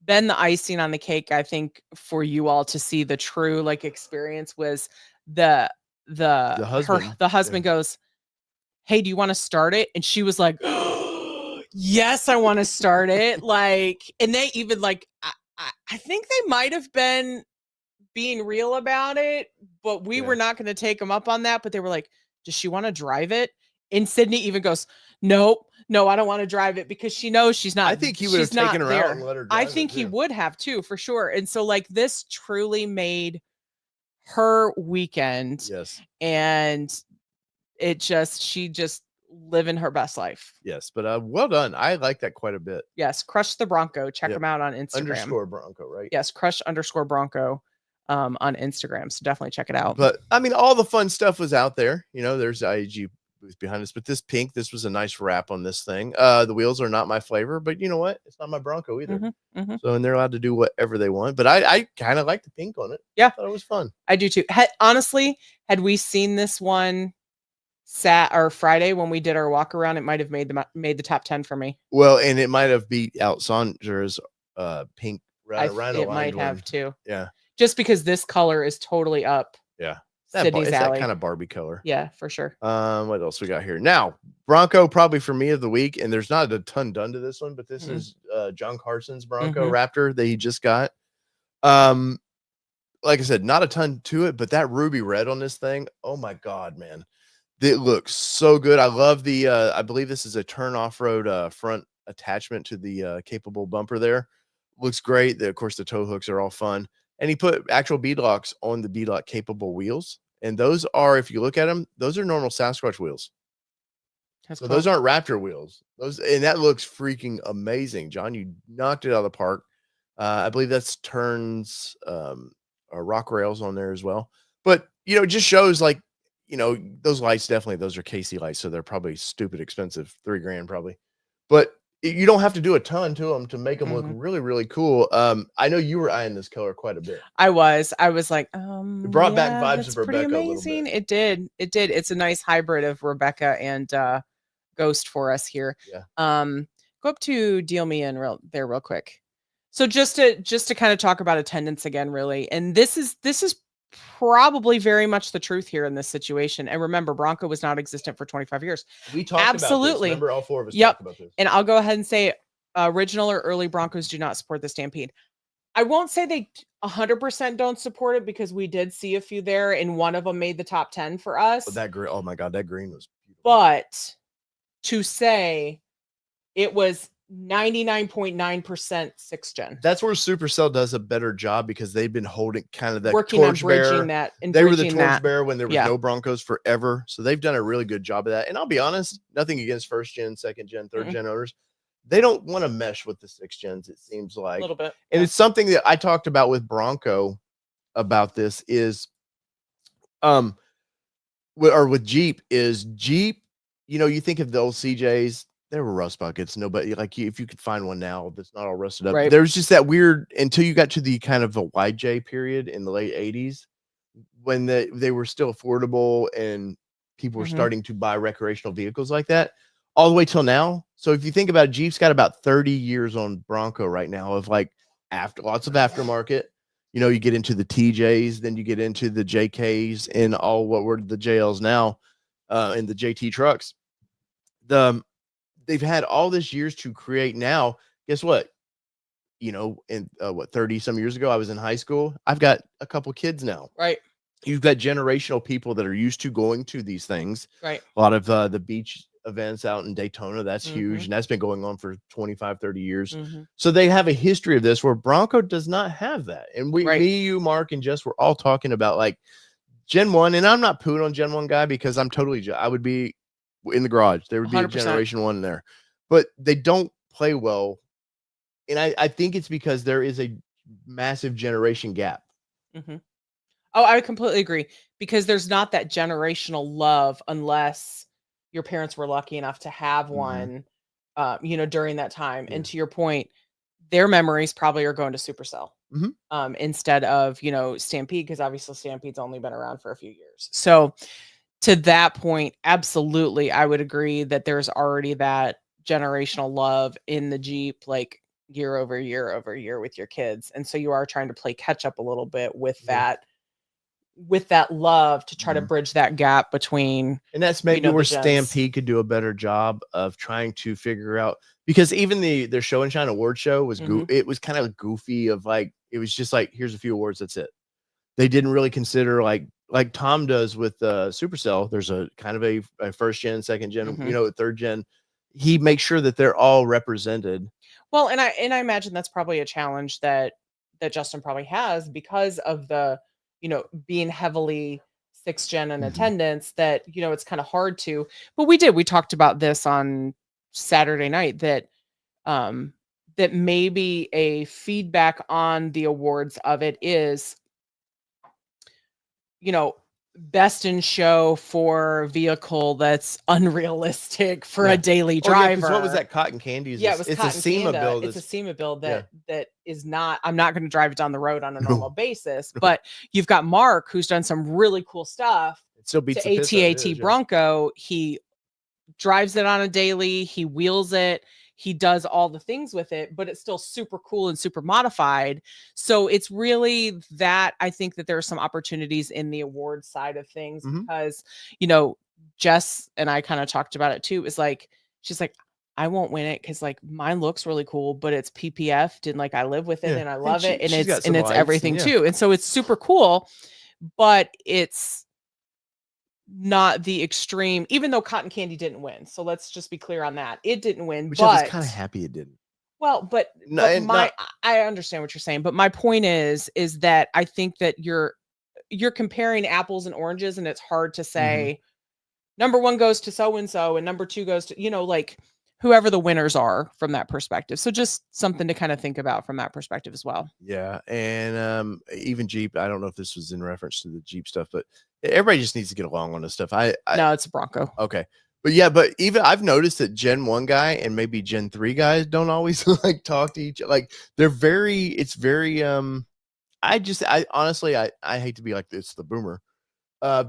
been the icing on the cake, I think, for you all to see the true experience, was the husband goes, hey, do you want to start it? And she was like, oh, yes, I want to start it. And they even I think they might have been being real about it, but we were not going to take them up on that. But they were like, does she want to drive it? And Sydney even goes, nope, no, I don't want to drive it, because she knows she's not. I think he would have she's not taken her there. out and let her I drive think it, he too. would have too, for sure. And so like this truly made her weekend. Yes. And she just living her best life. Yes, but well done. I like that quite a bit. Yes, Crush the Bronco. Check Yep. him out on Instagram. _ Bronco, right? Yes, Crush_Bronco on Instagram. So definitely check it out. But I mean, all the fun stuff was out there. You know, there's IAG booth behind us, but this was a nice wrap on this thing. The wheels are not my flavor, but you know what? It's not my Bronco either. So, and they're allowed to do whatever they want. But I kind of like the pink on it. Yeah, I thought it was fun. I do too. Honestly, had we seen this one Friday when we did our walk around, it might have made the top 10 for me. Well, and it might have beat out Sandra's pink rhino. It might have too. Yeah, just because this color is totally up. Yeah, Sydney's it's alley. that kind of Barbie color. Yeah, for sure. What else we got here? Now, Bronco probably for me of the week, and there's not a ton done to this one, but this is John Carson's Bronco Raptor that he just got. Like I said, not a ton to it, but that ruby red on this thing, oh my god, man. It looks so good. I love the I believe this is a turn off-road front attachment to the capable bumper there. Looks great. Of course, the tow hooks are all fun. And he put actual beadlocks on the beadlock capable wheels. And those are, if you look at them, those are normal Sasquatch wheels. So those aren't Raptor wheels. And that looks freaking amazing. John, you knocked it out of the park. I believe that's turns rock rails on there as well. But, you know, it just shows like, you know, those lights, definitely, those are KC lights, so they're probably stupid expensive, $3,000 probably. But you don't have to do a ton to them to make them look really, really cool. I know you were eyeing this color quite a bit. I was like, it brought back vibes of Rebecca. Pretty amazing. It did. It's a nice hybrid of Rebecca and Ghost for us here. Yeah. Go up to Deal Me In real quick. So just to kind of talk about attendance again, really, and this is probably very much the truth here in this situation. And remember, Bronco was not existent for 25 years. We talked about this. Remember, all four of us talked about this. And I'll go ahead and say original or early Broncos do not support the Stampede. I won't say they 100% don't support it, because we did see a few there, and one of them made the top 10 for us. But that green, oh my god, that green was beautiful. But to say it was 99.9% 6th gen. That's where Supercell does a better job, because they've been holding kind of that working on bridging that. They were the torchbearer when there was no Broncos forever. So they've done a really good job of that. And I'll be honest, nothing against 1st gen, 2nd gen, 3rd gen owners. They don't want to mesh with the 6th gens, it seems like. A little bit. And it's something that I talked about with Bronco about this is, or with Jeep, you know, you think of the old CJs, there were rust buckets. Nobody, like, if you could find one now that's not all rusted up. Right. There was just that weird, until you got to the kind of a YJ period in the late 80s, when they were still affordable and people were starting to buy recreational vehicles like that, all the way till now. So if you think about it, Jeep's got about 30 years on Bronco right now of like lots of aftermarket. You know, you get into the TJs, then you get into the JKs and all what were the JLs now, and the JT trucks. They've had all this years to create. Now, guess what? You know, in 30 some years ago, I was in high school. I've got a couple kids now. Right. You've got generational people that are used to going to these things. Right. A lot of the beach events out in Daytona, that's huge. And that's been going on for 25, 30 years. So they have a history of this, where Bronco does not have that. And me, you, Mark, and Jess, we're all talking about like Gen 1. And I'm not pooing on Gen 1 guy, because I would be in the garage. There would be 100%. A Generation 1 there, but they don't play well. And I think it's because there is a massive generation gap. Oh, I completely agree, because there's not that generational love unless your parents were lucky enough to have one, you know, during that time. And to your point, their memories probably are going to Supercell instead of, you know, Stampede, because obviously Stampede's only been around for a few years. So to that point, absolutely, I would agree that there's already that generational love in the Jeep, like year over year over year with your kids. And so you are trying to play catch up a little bit with that love to try to bridge that gap between. And that's maybe where Stampede could do a better job of trying to figure out, because even their Show and Shine award show was it was kind of goofy, of like, it was just like, here's a few awards, that's it. They didn't really consider like like Tom does with Supercell. There's a kind of a first gen, second gen, Mhm. third gen. He makes sure that they're all represented. Well, and I imagine that's probably a challenge that Justin probably has because of the, being heavily 6th gen in Mhm. attendance, that, it's kind of hard to. But we talked about this on Saturday night, um that maybe a feedback on the awards of it is, you know, best in show for vehicle that's unrealistic for a Yeah. daily Oh yeah, because what was driver. that cotton candy? Yeah, it was It's a cotton SEMA Canada. build. It's a SEMA build Yeah. that is not. I'm not going to drive it down the road on a normal No. basis. But you've got Mark, who's done some really cool stuff It still beats to the piss out of AT-AT his, yeah. Bronco. He drives it on a daily. He wheels it. He does all the things with it, but it's still super cool and super modified. So it's really that. I think that there are some opportunities in the award side of things Mhm. because, Jess and I kind of talked about it too. Is like, she's like, I won't win it because like mine looks really cool, but it's PPF'd and like I live with it Yeah. and I And love it and she's got some it's lights everything and, yeah. too. And so it's super cool, but it's not the extreme, even though Cotton Candy didn't win. So let's just be clear on that. It didn't win, Which I was but kind of happy it didn't. well, but No, but and not I understand what you're saying, but my point is that I think that you're comparing apples and oranges, and it's hard to say number one goes to so and so, and number two goes to, like whoever the winners are from that perspective. So just something to kind of think about from that perspective as well. Yeah, and even Jeep. I don't know if this was in reference to the Jeep stuff, but everybody just needs to get along on this stuff. No, it's a Bronco. Okay, but yeah, but even I've noticed that Gen 1 guy and maybe Gen 3 guys don't always like talk to each. Like they're very. It's very. I honestly I hate to be like this, the boomer,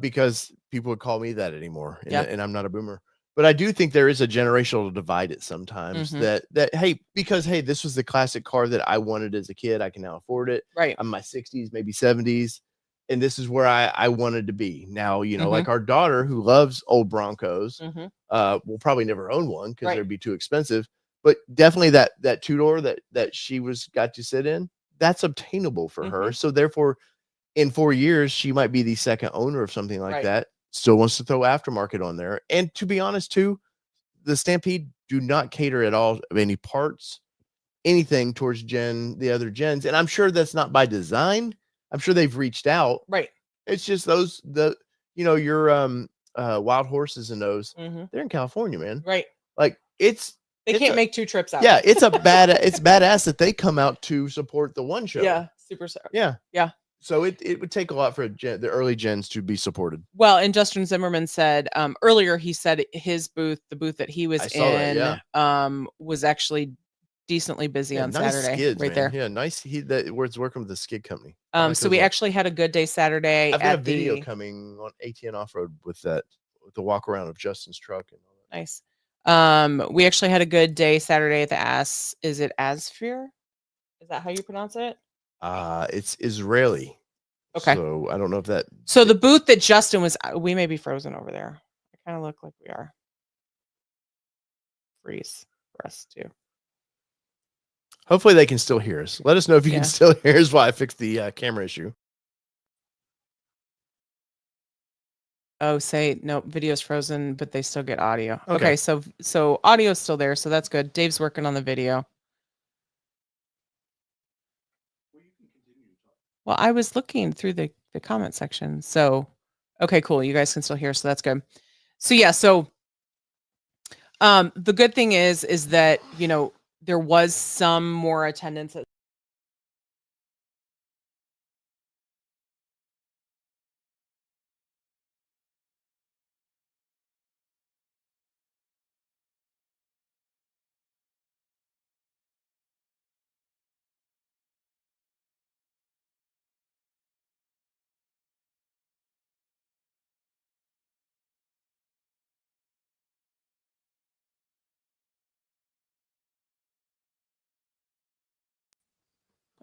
because people would call me that anymore, Yeah. and I'm not a boomer. But I do think there is a generational divide at sometimes that hey, because hey, this was the classic car that I wanted as a kid. I can now afford it. Right. I'm in my 60s, maybe 70s, and this is where I wanted to be. Now, like our daughter who loves old Broncos, will probably never own one because Right. they'd be too expensive. But definitely that two-door that she got to sit in, that's obtainable for her. So therefore, in 4 years, she might be the second owner of something like Right. that. Still wants to throw aftermarket on there. And to be honest, too, the Stampede do not cater at all of any parts, anything towards the other gens. And I'm sure that's not by design. I'm sure they've reached out. Right. It's just your wild horses and those, they're in California, man. Right. Like they can't make 2 trips out. Yeah, it's badass that they come out to support the one show. Yeah, super. Yeah. Yeah. So it would take a lot for the early gens to be supported. Well, and Justin Zimmerman said earlier, he said his booth, the booth that he was in, was actually decently busy on nice Saturday. skids, right man. there. Yeah, nice. Where it's working with the skid company. So we actually had a good day Saturday. I've got a video coming on ATN Offroad with the walk around of Justin's truck and all that. Nice. We actually had a good day Saturday at the is it Asphere? Is that how you pronounce it? It's Israeli. Okay. So I don't know if that. So the booth that Justin was, we may be frozen over there. I kind of look like we are. Freeze for us too. Hopefully they can still hear us. Let us know if you can still hear us while I fix the camera issue. Oh, no, video's frozen, but they still get audio. Okay, so audio's still there, so that's good. Dave's working on the video. Well, I was looking through the comment section. So, okay, cool. You guys can still hear, so that's good. So yeah, the good thing is that, there was some more attendance at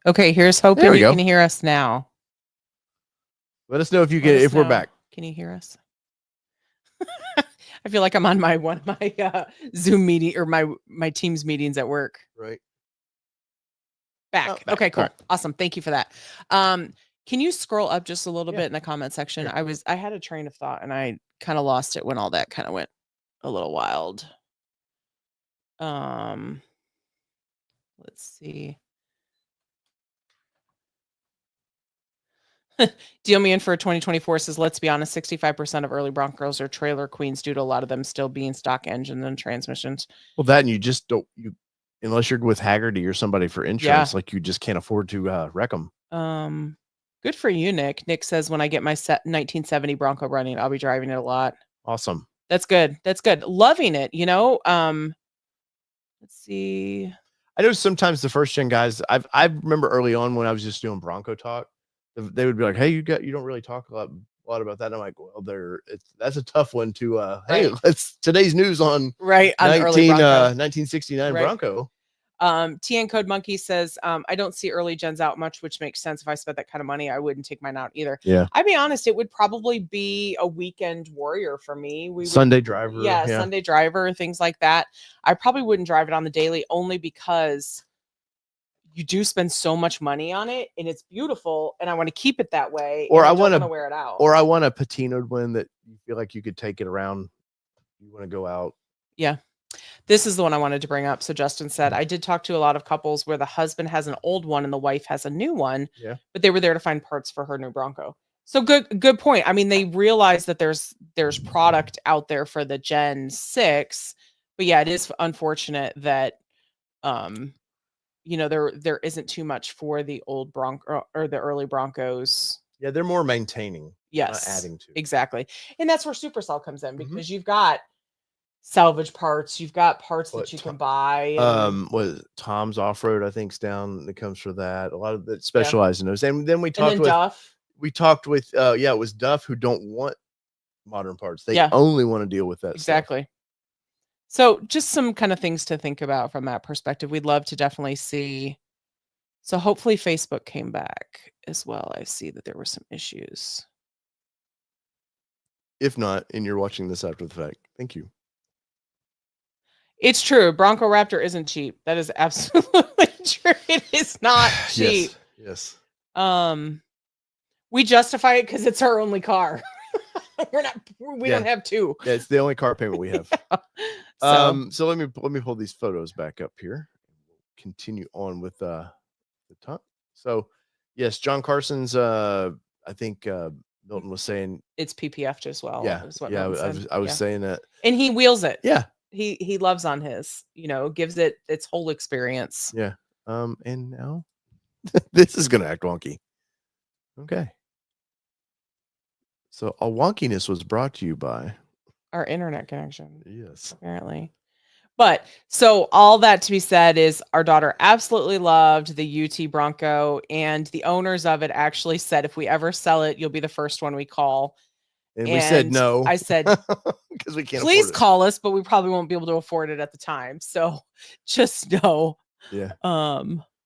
Okay, here's hoping you can hear us now. Let us know if you can, if we're back. Can you hear us? I feel like I'm on one of my Zoom meeting or my Teams meetings at work. Right. Back. Okay, cool. Right. Awesome. Thank you for that. Can you scroll up just a little Yeah. bit in the comment section? Sure. I had a train of thought and I kind of lost it when all that kind of went a little wild. Um, let's see. Deal Me In for 2024 says, let's be honest, 65% of early Broncos are trailer queens due to a lot of them still being stock engines and transmissions. Well, that and you just don't unless you're with Haggerty or somebody for insurance, like you just can't afford to wreck them. Good for you, Nick. Nick says, when I get my 1970 Bronco running, I'll be driving it a lot. Awesome. That's good. That's good. Loving it, you know. Let's see. I know sometimes the first gen guys, I remember early on when I was just doing Bronco talk, they would be like, "Hey, you don't really talk a lot about that." And I'm like, "Well, that's a tough one to hey, let's today's news on on 1969 right. Bronco." TN Code Monkey says, I don't see early gens out much, which makes sense. If I spent that kind of money, I wouldn't take mine out either. Yeah. I'd be honest, it would probably be a weekend warrior for me. Sunday driver. Yeah, Sunday driver, things like that. I probably wouldn't drive it on the daily only because you do spend so much money on it and it's beautiful and I want to keep it that way. Or I want to wear it out. Or I want a patinoed one that you feel like you could take it around. You want to go out. Yeah. This is the one I wanted to bring up. So Justin said, I did talk to a lot of couples where the husband has an old one and the wife has a new one, but they were there to find parts for her new Bronco. So good point. I mean, they realize that there's product out there for the Gen 6, but yeah, it is unfortunate that, there isn't too much for the old Bronco or the early Broncos. Yeah. They're more maintaining. Yes, not adding to. Exactly. And that's where Supercell comes in because you've got salvage parts, you've got parts that you can buy. Was Tom's Offroad, I think's down that comes for that. A lot of that specialize in those. And then we talked with Duff. It was Duff who don't want modern parts. They only want to deal with that exactly stuff. So just some kind of things to think about from that perspective. We'd love to definitely see. So hopefully Facebook came back as well. I see that there were some issues. If not, and you're watching this after the fact, thank you. It's true. Bronco Raptor isn't cheap. That is absolutely true. It is not cheap. Yes. We justify it because it's our only car. We don't have two. Yeah, it's the only car payment we have. So let me pull these photos back up here. Continue on with the top. So yes, John Carson's I think Milton was saying it's PPF'd as well. Yeah. I was saying that. And he wheels it. Yeah. He loves on his, gives it its whole experience. Yeah. And now this is gonna act wonky. Okay. So a wonkiness was brought to you by our internet connection. Yes. Apparently. But so all that to be said is our daughter absolutely loved the UT Bronco, and the owners of it actually said, if we ever sell it, you'll be the first one we call. And we said no. I said, because we can't. Please call us, but we probably won't be able to afford it at the time. So just know. Yeah. All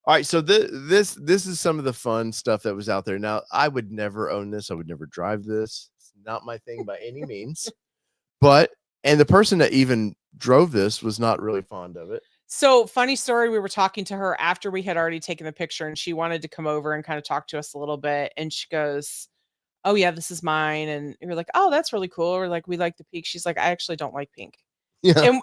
right. So this is some of the fun stuff that was out there. Now, I would never own this. I would never drive this. It's not my thing by any means. And the person that even drove this was not really fond of it. So funny story. We were talking to her after we had already taken the picture, and she wanted to come over and kind of talk to us a little bit. And she goes, oh yeah, this is mine. And we're like, oh, that's really cool. We're like, we like the pink. She's like, I actually don't like pink. Yeah. And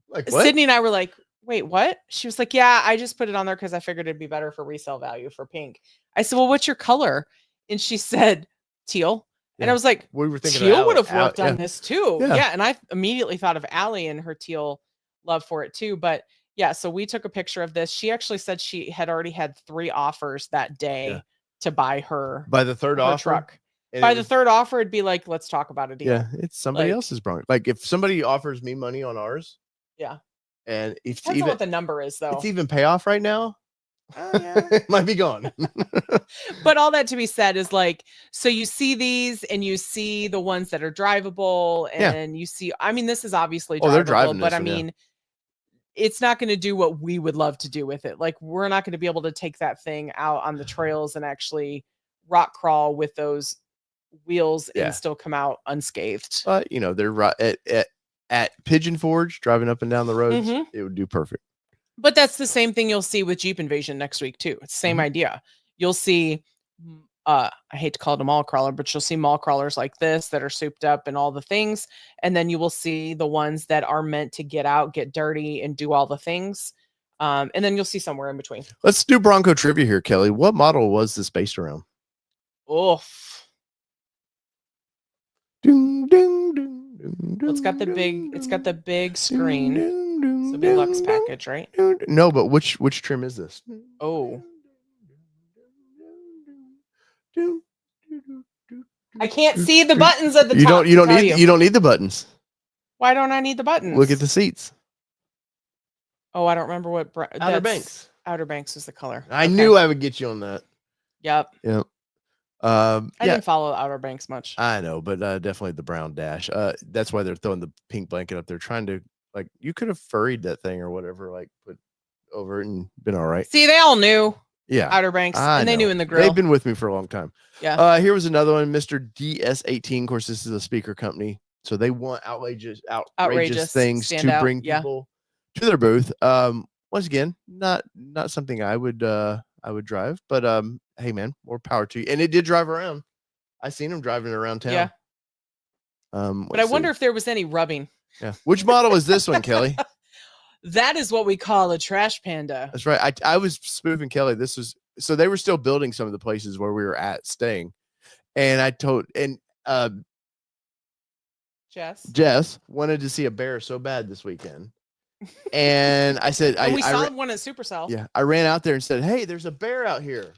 like what? Sydney and I were like, wait, what? She was like, yeah, I just put it on there because I figured it'd be better for resale value for pink. I said, well, what's your color? And she said, teal. Yeah. And I was like, we were thinking teal would have worked on this too. Yeah. And I immediately thought of Allie and her teal love for it too. But yeah, so we took a picture of this. She actually said she had already had 3 offers that day to buy her by the third offer truck. By the third offer, it'd be like, let's talk about a deal. Yeah, it's somebody else's Bronco. Like if somebody offers me money on ours. Yeah. And if that's even what the number is, though. It's even payoff right now. Yeah. It might be gone. But all that to be said is like, so you see these and you see the ones that are drivable, and you see, I mean, this is obviously drivable, they're driving but I mean, it's not going to do what we would love to do with it. Like, we're not going to be able to take that thing out on the trails and actually rock crawl with those wheels and still come out unscathed. But they're right at Pigeon Forge, driving up and down the roads. It would do perfect. But that's the same thing you'll see with Jeep Invasion next week too. It's the same idea. You'll see I hate to call it a mall crawler, but you'll see mall crawlers like this that are souped up and all the things. And then you will see the ones that are meant to get out, get dirty, and do all the things. And then you'll see somewhere in between. Let's do Bronco trivia here, Kelly. What model was this based around? Oof. Ding, ding, ding, ding, Well, it's got the big screen. It's a deluxe package, right? No, but which trim is this? Oh. I can't see the buttons at the top. You don't need the buttons. Why don't I need the buttons? Look at the seats. Oh, I don't remember what Outer Banks. Outer Banks is the color. I knew I would get you on that. Yep. I didn't follow Outer Banks much. I know, but definitely the brown dash. That's why they're throwing the pink blanket up there, trying to, like, you could have furried that thing or whatever, like put over it and been all right. See, they all knew. Yeah. Outer Banks. And they knew in the grill. They've been with me for a long time. Yeah. Here was another one, Mr. DS18. Of course, this is a speaker company. So they want outrageous things to bring people to their booth. Once again, not something I would drive, but hey man, more power to you. And it did drive around. I seen him driving around town. Yeah. But I wonder if there was any rubbing. Yeah. Which model is this one, Kelly? That is what we call a trash panda. That's right. I was spoofing Kelly. This was, so they were still building some of the places where we were at staying. And I told, and Jess wanted to see a bear so bad this weekend. And I said, we saw one at Supercell. Yeah. I ran out there and said, hey, there's a bear out here.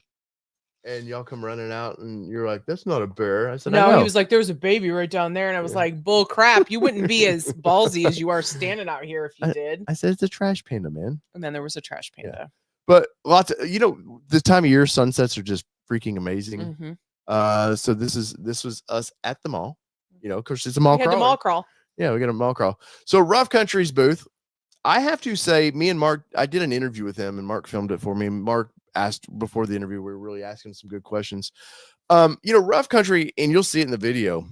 And y'all come running out and you're like, that's not a bear. I said, no, he was like, there's a baby right down there. And I was like, bull crap. You wouldn't be as ballsy as you are standing out here if you did. I said, it's a trash panda, man. And then there was a trash panda. Yeah. But lots of, this time of year, sunsets are just freaking amazing. Mm-hmm. So this was us at the mall, of course it's a mall crawl. We had the mall crawl. Yeah, we got a mall crawl. So Rough Country's booth, I have to say, me and Mark, I did an interview with him and Mark filmed it for me. Mark asked before the interview, we were really asking some good questions. Rough Country, and you'll see it in the video.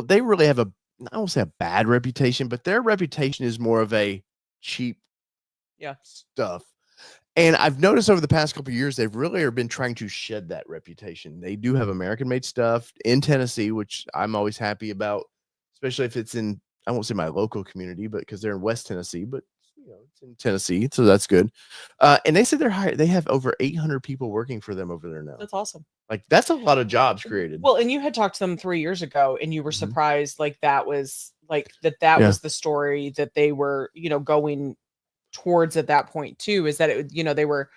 They really have I won't say a bad reputation, but their reputation is more of a cheap stuff. And I've noticed over the past couple of years, they've really been trying to shed that reputation. They do have American-made stuff in Tennessee, which I'm always happy about, especially if it's in, I won't say my local community, but because they're in West Tennessee, but it's in Tennessee, so that's good. And they said they have over 800 people working for them over there now. That's awesome. Like, that's a lot of jobs created. Well, and you had talked to them 3 years ago, and you were surprised, like that was was the story that they were, going towards at that point too. Is that they were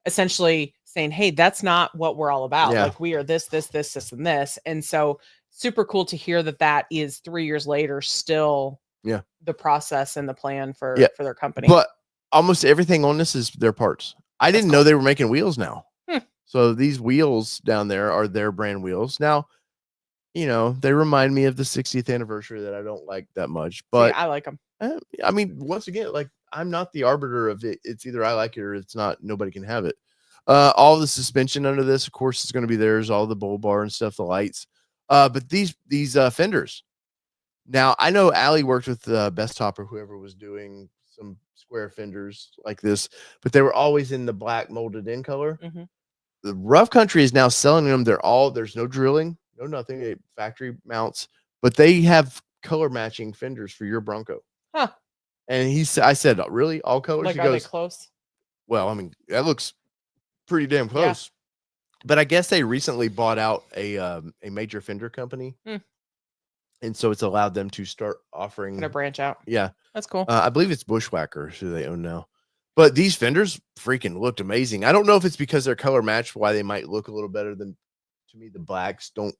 essentially saying, hey, that's not what we're all about. Yeah. Like, we are this, and this, and so super cool to hear that is 3 years later still the process and the plan for their company. But almost everything on this is their parts. I didn't know they were making wheels now. So these wheels down there are their brand wheels. Now, they remind me of the 60th anniversary that I don't like that much, but I like them. I mean, once again, like, I'm not the arbiter of it. It's either I like it or it's not. Nobody can have it. All the suspension under this, of course, is going to be theirs. All the bull bar and stuff, the lights. But these fenders. Now, I know Allie worked with Best Top or whoever was doing some square fenders like this, but they were always in the black molded in color. Mm-hmm. The Rough Country is now selling them. There's no drilling, no nothing, they factory mounts, but they have color matching fenders for your Bronco. Huh. And I said, really? All colors? Like, he are goes, they close? Well, I mean, that looks pretty damn close. Yeah. But I guess they recently bought out a major fender company. And so it's allowed them to start offering. Gonna branch out. Yeah. That's cool. I believe it's Bushwhackers who they own now. But these fenders freaking looked amazing. I don't know if it's because they're color matched, why they might look a little better than, to me, the blacks don't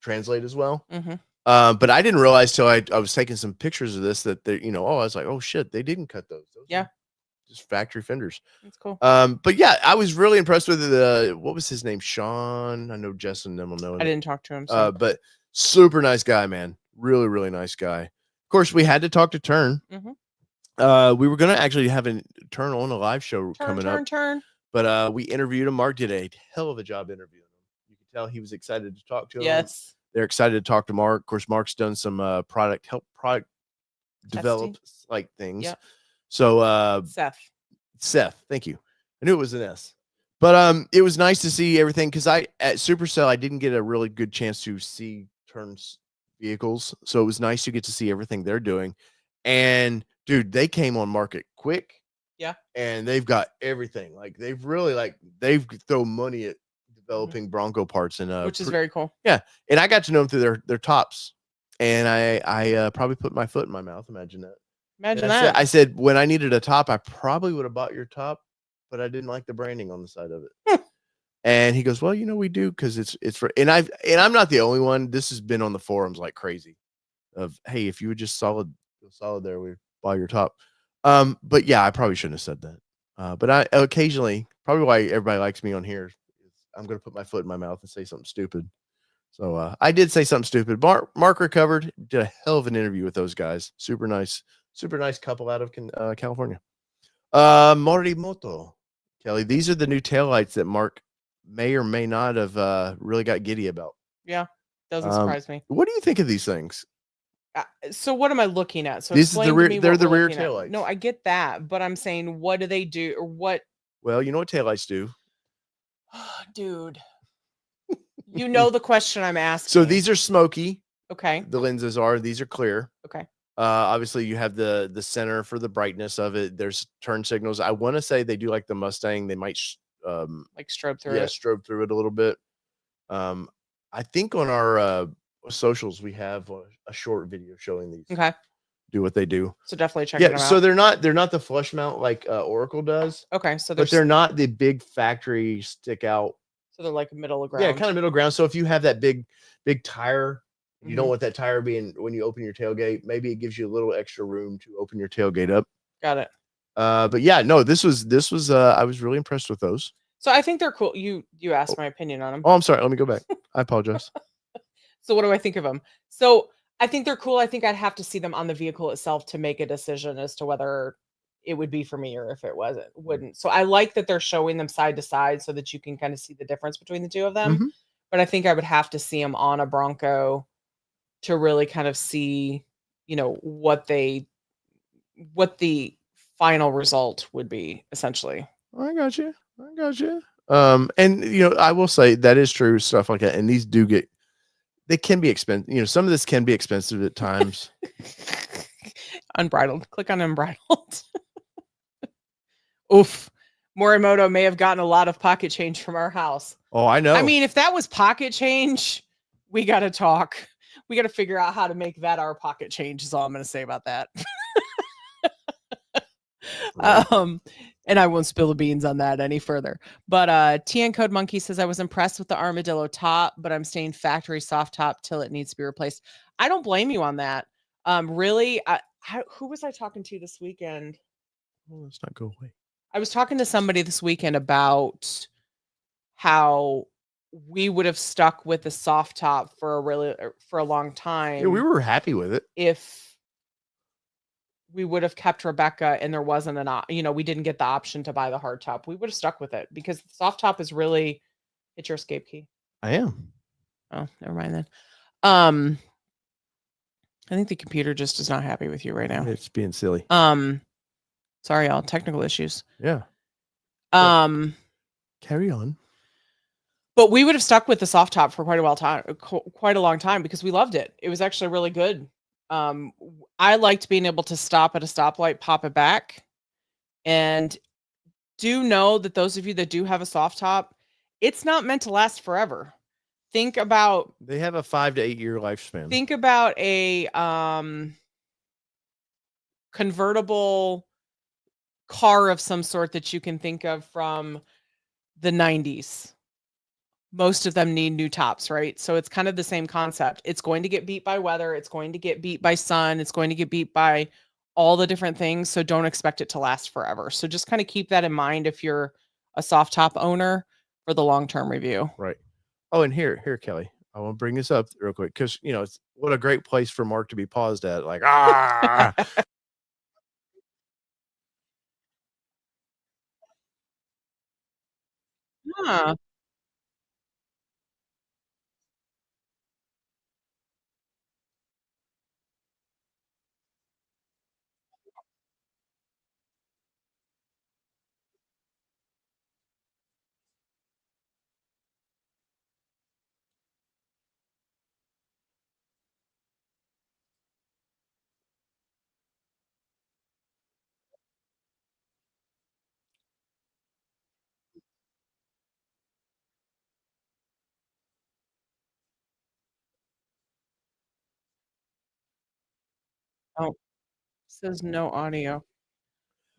translate as well. Mm-hmm. But I didn't realize till I was taking some pictures of this that they, I was like, oh shit, they didn't cut those. Just factory fenders. That's cool. But yeah, I was really impressed with what was his name? Sean. I know Jess and them will know him. I didn't talk to him. So. But super nice guy, man. Really, really nice guy. Of course, we had to talk to Turn. Mm-hmm. We were gonna actually have a Turn on a live show coming up. But we interviewed him. Mark did a hell of a job interviewing him. You could tell he was excited to talk to him. Yes. They're excited to talk to Mark. Of course, Mark's done some product develop like things. Yep. So Seth, thank you. I knew it was an S. But it was nice to see everything because I at Supercell I didn't get a really good chance to see turns vehicles, so it was nice to get to see everything they're doing. And dude, they came on market quick, Yeah. and they've got everything. Like they've really they've thrown money at developing Bronco parts and Which is very cool. yeah. And I got to know them through their tops, and I probably put my foot in my mouth. Imagine that. And Imagine I that. said when I needed a top, I probably would have bought your top, but I didn't like the branding on the side of it. And he goes, "Well, we do because it's for." And I'm not the only one. This has been on the forums like crazy. Of hey, if you would just solid there, we buy your top. But yeah, I probably shouldn't have said that. But I occasionally, probably why everybody likes me on here is I'm going to put my foot in my mouth and say something stupid. So I did say something stupid. Mark recovered. Did a hell of an interview with those guys. Super nice couple out of California. Morimoto, Kelly. These are the new taillights that Mark may or may not have really got giddy about. Yeah. Doesn't surprise me. What do you think of these things? So what am I looking at? So This is the explain to rear. me They're what the we're rear looking at. taillights. No, I get that, but I'm saying, what do they do, or what? Well, you know what taillights do. Dude, you know the question I'm asking. So these are smoky. Okay. The lenses are. These are clear. Okay. Obviously, you have the center for the brightness of it. There's turn signals. I want to say they do like the Mustang. They might Like strobe through it. strobe through it a little bit. I think on our socials we have a short video showing these. Okay. Do what they do. So definitely check Yeah, them out. so they're not the flush mount like Oracle does. Okay, so but they're not the big factory stick out. So they're like middle of ground. Yeah, kind of middle ground. So if you have that big tire, you don't Mhm. want that tire being when you open your tailgate. Maybe it gives you a little extra room to open your tailgate up. Got it. But yeah, no, this was I was really impressed with those. So I think they're cool. You asked my opinion on them. Oh, I'm sorry. Let me go back. I apologize. So what do I think of them? So I think they're cool. I think I'd have to see them on the vehicle itself to make a decision as to whether it would be for me or if it wouldn't. So I like that they're showing them side to side so that you can kind of see the difference between the two of them. Mhm. But I think I would have to see them on a Bronco to really kind of see, what the final result would be essentially. I got you. I got you. And I will say that is true, stuff like that. And these they can be expensive. Some of this can be expensive at times. Unbridled. Click on unbridled. Oof. Morimoto may have gotten a lot of pocket change from our house. Oh, I know. I mean, if that was pocket change, we got to talk. We got to figure out how to make that our pocket change is all I'm going to say about that. Right. And I won't spill the beans on that any further. But TN Code Monkey says I was impressed with the Armadillo top, but I'm staying factory soft top till it needs to be replaced. I don't blame you on that. Really, who was I talking to this weekend? Well, let's not go away. I was talking to somebody this weekend about how we would have stuck with the soft top for a long time. Yeah, we were happy with it. If we would have kept Rebecca and there wasn't we didn't get the option to buy the hard top, we would have stuck with it because the soft top is really, it's your escape key. I am. Oh, never mind then. I think the computer just is not happy with you right now. It's being silly. Sorry, y'all, technical issues. Yeah. Carry on. But we would have stuck with the soft top for quite a long time because we loved it. It was actually really good. I liked being able to stop at a stoplight, pop it back, and do know that those of you that do have a soft top, it's not meant to last forever. Think about They have a 5 to 8 year lifespan. Think about a convertible car of some sort that you can think of from the 90s. Most of them need new tops, right? So it's kind of the same concept. It's going to get beat by weather. It's going to get beat by sun. It's going to get beat by all the different things. So don't expect it to last forever. So just kind of keep that in mind if you're a soft top owner for the long-term review. Right. Oh, and here, Kelly, I want to bring this up real quick because, it's what a great place for Mark to be paused at. Like, Huh. Oh, says no audio.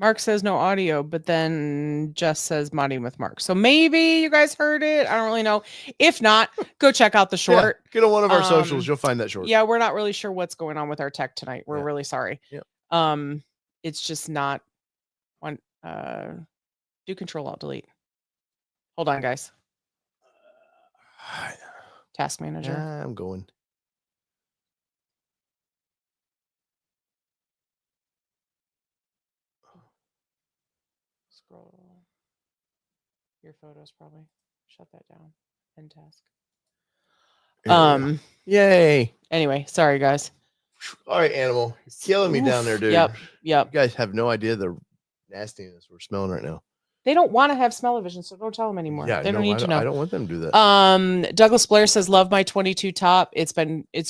Mark says no audio, but then Jess says modding with Mark. So maybe you guys heard it. I don't really know. If not, go check out the short. Get on one of our socials. You'll find that short. Yeah, we're not really sure what's going on with our tech tonight. We're Yeah. really sorry. Yeah. It's just not on. Do Control Alt Delete. Hold on, guys. Task Manager. I'm going. Scroll. Your photos probably. Shut that down. End task. Yay. Anyway, sorry guys. All right, Animal. You're killing me down there, dude. Yep. You guys have no idea the nastiness we're smelling right now. They don't want to have smell-o-vision, so don't tell them anymore. Yeah, they don't need to know. I don't want them to do that. Douglas Blair says, love my 22 top. It's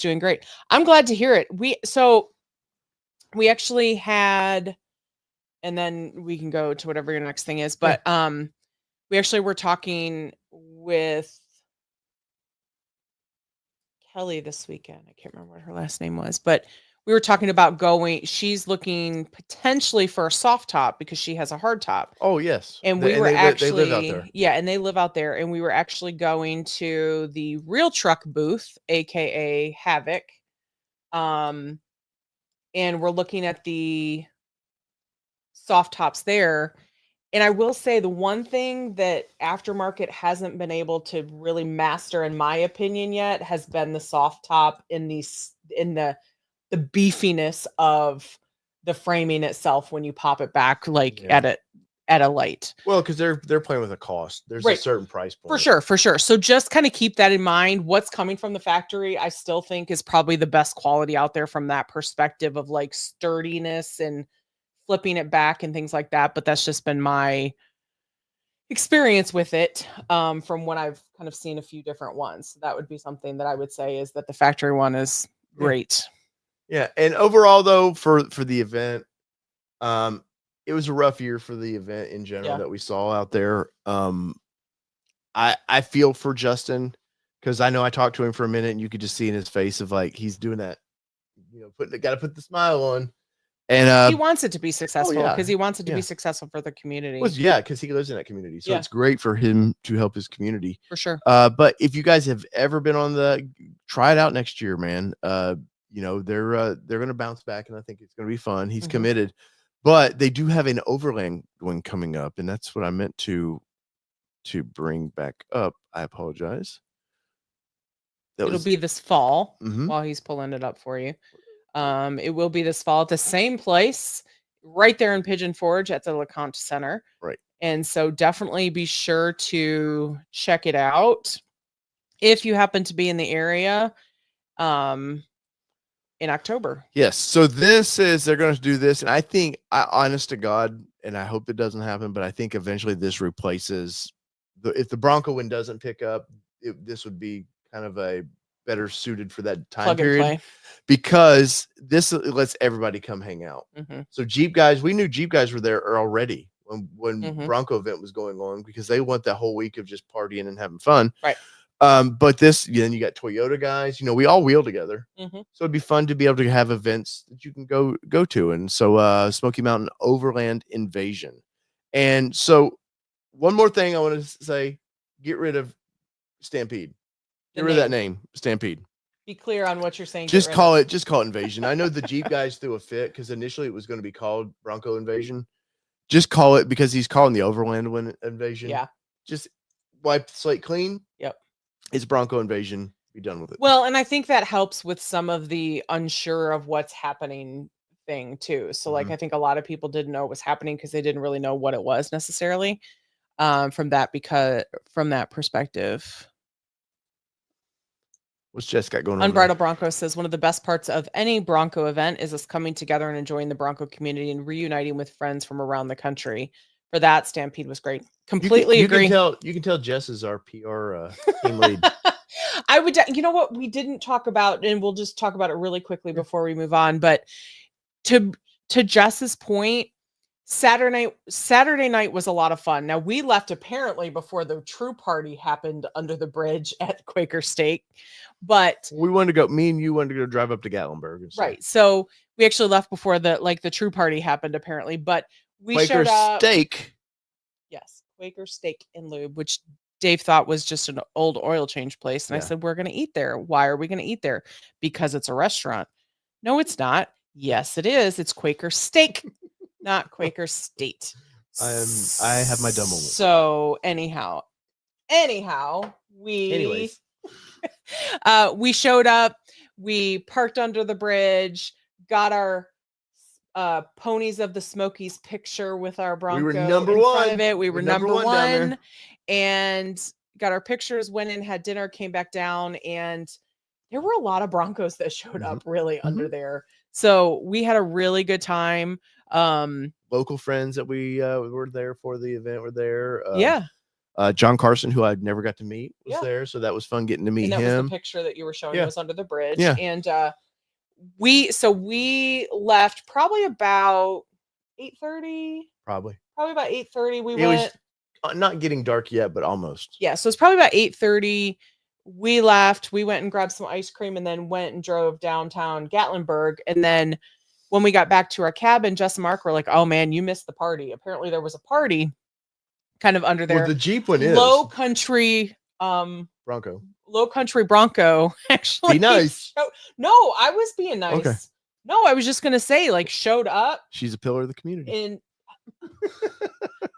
doing great. I'm glad to hear it. We actually had, and then we can go to whatever your next thing is, but we actually were talking with Kelly this weekend. I can't remember what her last name was, but we were talking about she's looking potentially for a soft top because she has a hard top. Oh, yes. And they live out there. Yeah, and they live out there. And we were actually going to the Real Truck booth, aka Havoc. And we're looking at the soft tops there. And I will say the one thing that aftermarket hasn't been able to really master, in my opinion, yet has been the soft top in the beefiness of the framing itself when you pop it back at a light. Well, because they're playing with a cost. There's a certain price point. For sure. So just kind of keep that in mind. What's coming from the factory, I still think is probably the best quality out there from that perspective of like sturdiness and flipping it back and things like that. But that's just been my experience with it from when I've kind of seen a few different ones. So that would be something that I would say is that the factory one is great. Yeah. And overall though, for the event, it was a rough year for the event in general that we saw out there. I feel for Justin because I know I talked to him for a minute and you could just see in his face of like, he's doing that, got to put the smile on. And he wants it to be successful because he wants it to be successful for the community. Well, because he lives in that community. So it's great for him to help his community. For sure. But if you guys have ever been on try it out next year, man. They're going to bounce back and I think it's going to be fun. He's committed. But they do have an overland one coming up, and that's what I meant to bring back up. I apologize. It'll be this fall while he's pulling it up for you. It will be this fall at the same place, right there in Pigeon Forge at the LeConte Center. Right. And so definitely be sure to check it out if you happen to be in the area. In October. Yes. So they're going to do this. And I think, honest to God, and I hope it doesn't happen, but I think eventually this replaces if the Bronco win doesn't pick up, this would be kind of a better suited for that time period because this lets everybody come hang out. So Jeep guys, we knew Jeep guys were there already when Bronco event was going on because they want that whole week of just partying and having fun. Right. But then you got Toyota guys, we all wheel together. So it'd be fun to be able to have events that you can go to. And so Smoky Mountain Overland Invasion. And so one more thing I want to say, get rid of Stampede. Get rid of that name, Stampede. Be clear on what you're saying. Just call it Invasion. I know the Jeep guys threw a fit because initially it was going to be called Bronco Invasion. Just call it because he's calling the Overland Invasion. Yeah. Just wipe the slate clean. Yep. It's Bronco Invasion. Be done with it. Well, and I think that helps with some of the unsure of what's happening thing too. So like, I think a lot of people didn't know what was happening because they didn't really know what it was necessarily from that perspective. What's Jess got going on? Unbridled Bronco says one of the best parts of any Bronco event is us coming together and enjoying the Bronco community and reuniting with friends from around the country. For that, Stampede was great. Completely agree. You can tell Jess is our PR team lead. I would, what we didn't talk about, and we'll just talk about it really quickly before we move on. But to Jess's point, Saturday night was a lot of fun. Now we left apparently before the true party happened under the bridge at Quaker Steak, but We wanted to go. Me and you wanted to go drive up to Gatlinburg. And stuff. right. So we actually left before the true party happened apparently, but we Quaker showed up. Steak. Yes, Quaker Steak and Lube, which Dave thought was just an old oil change place, and I said we're going to eat there. Why are we going to eat there? Because it's a restaurant. No, it's not. Yes, it is. It's Quaker Steak. Not Quaker State. I have my dumb moment. So anyhow, we showed up. We parked under the bridge. Got our Ponies of the Smokies picture with our Bronco. We were number in one. Front of it. We were number one, there. and got our pictures. Went in, had dinner, came back down, and there were a lot of Broncos that showed up really under there. So we had a really good time. Local friends that we were there for the event were there. Yeah. John Carson, who I never got to meet, was there, so that was fun getting to meet and that him. Was the picture that you were showing was under the bridge. Yeah. And we left probably about 8:30. Probably about 8:30. We went. Was not getting dark yet, but almost. Yeah, so it's probably about 8:30. We left. We went and grabbed some ice cream, and then went and drove downtown Gatlinburg. And then when we got back to our cabin, Jess and Mark were like, "Oh man, you missed the party." Apparently, there was a party kind of under there. Well, the Jeep one is low country Bronco. Low country Bronco. Actually, be nice. No, I was being nice. Okay. No, I was just gonna say, like, showed up. She's a pillar of the community. And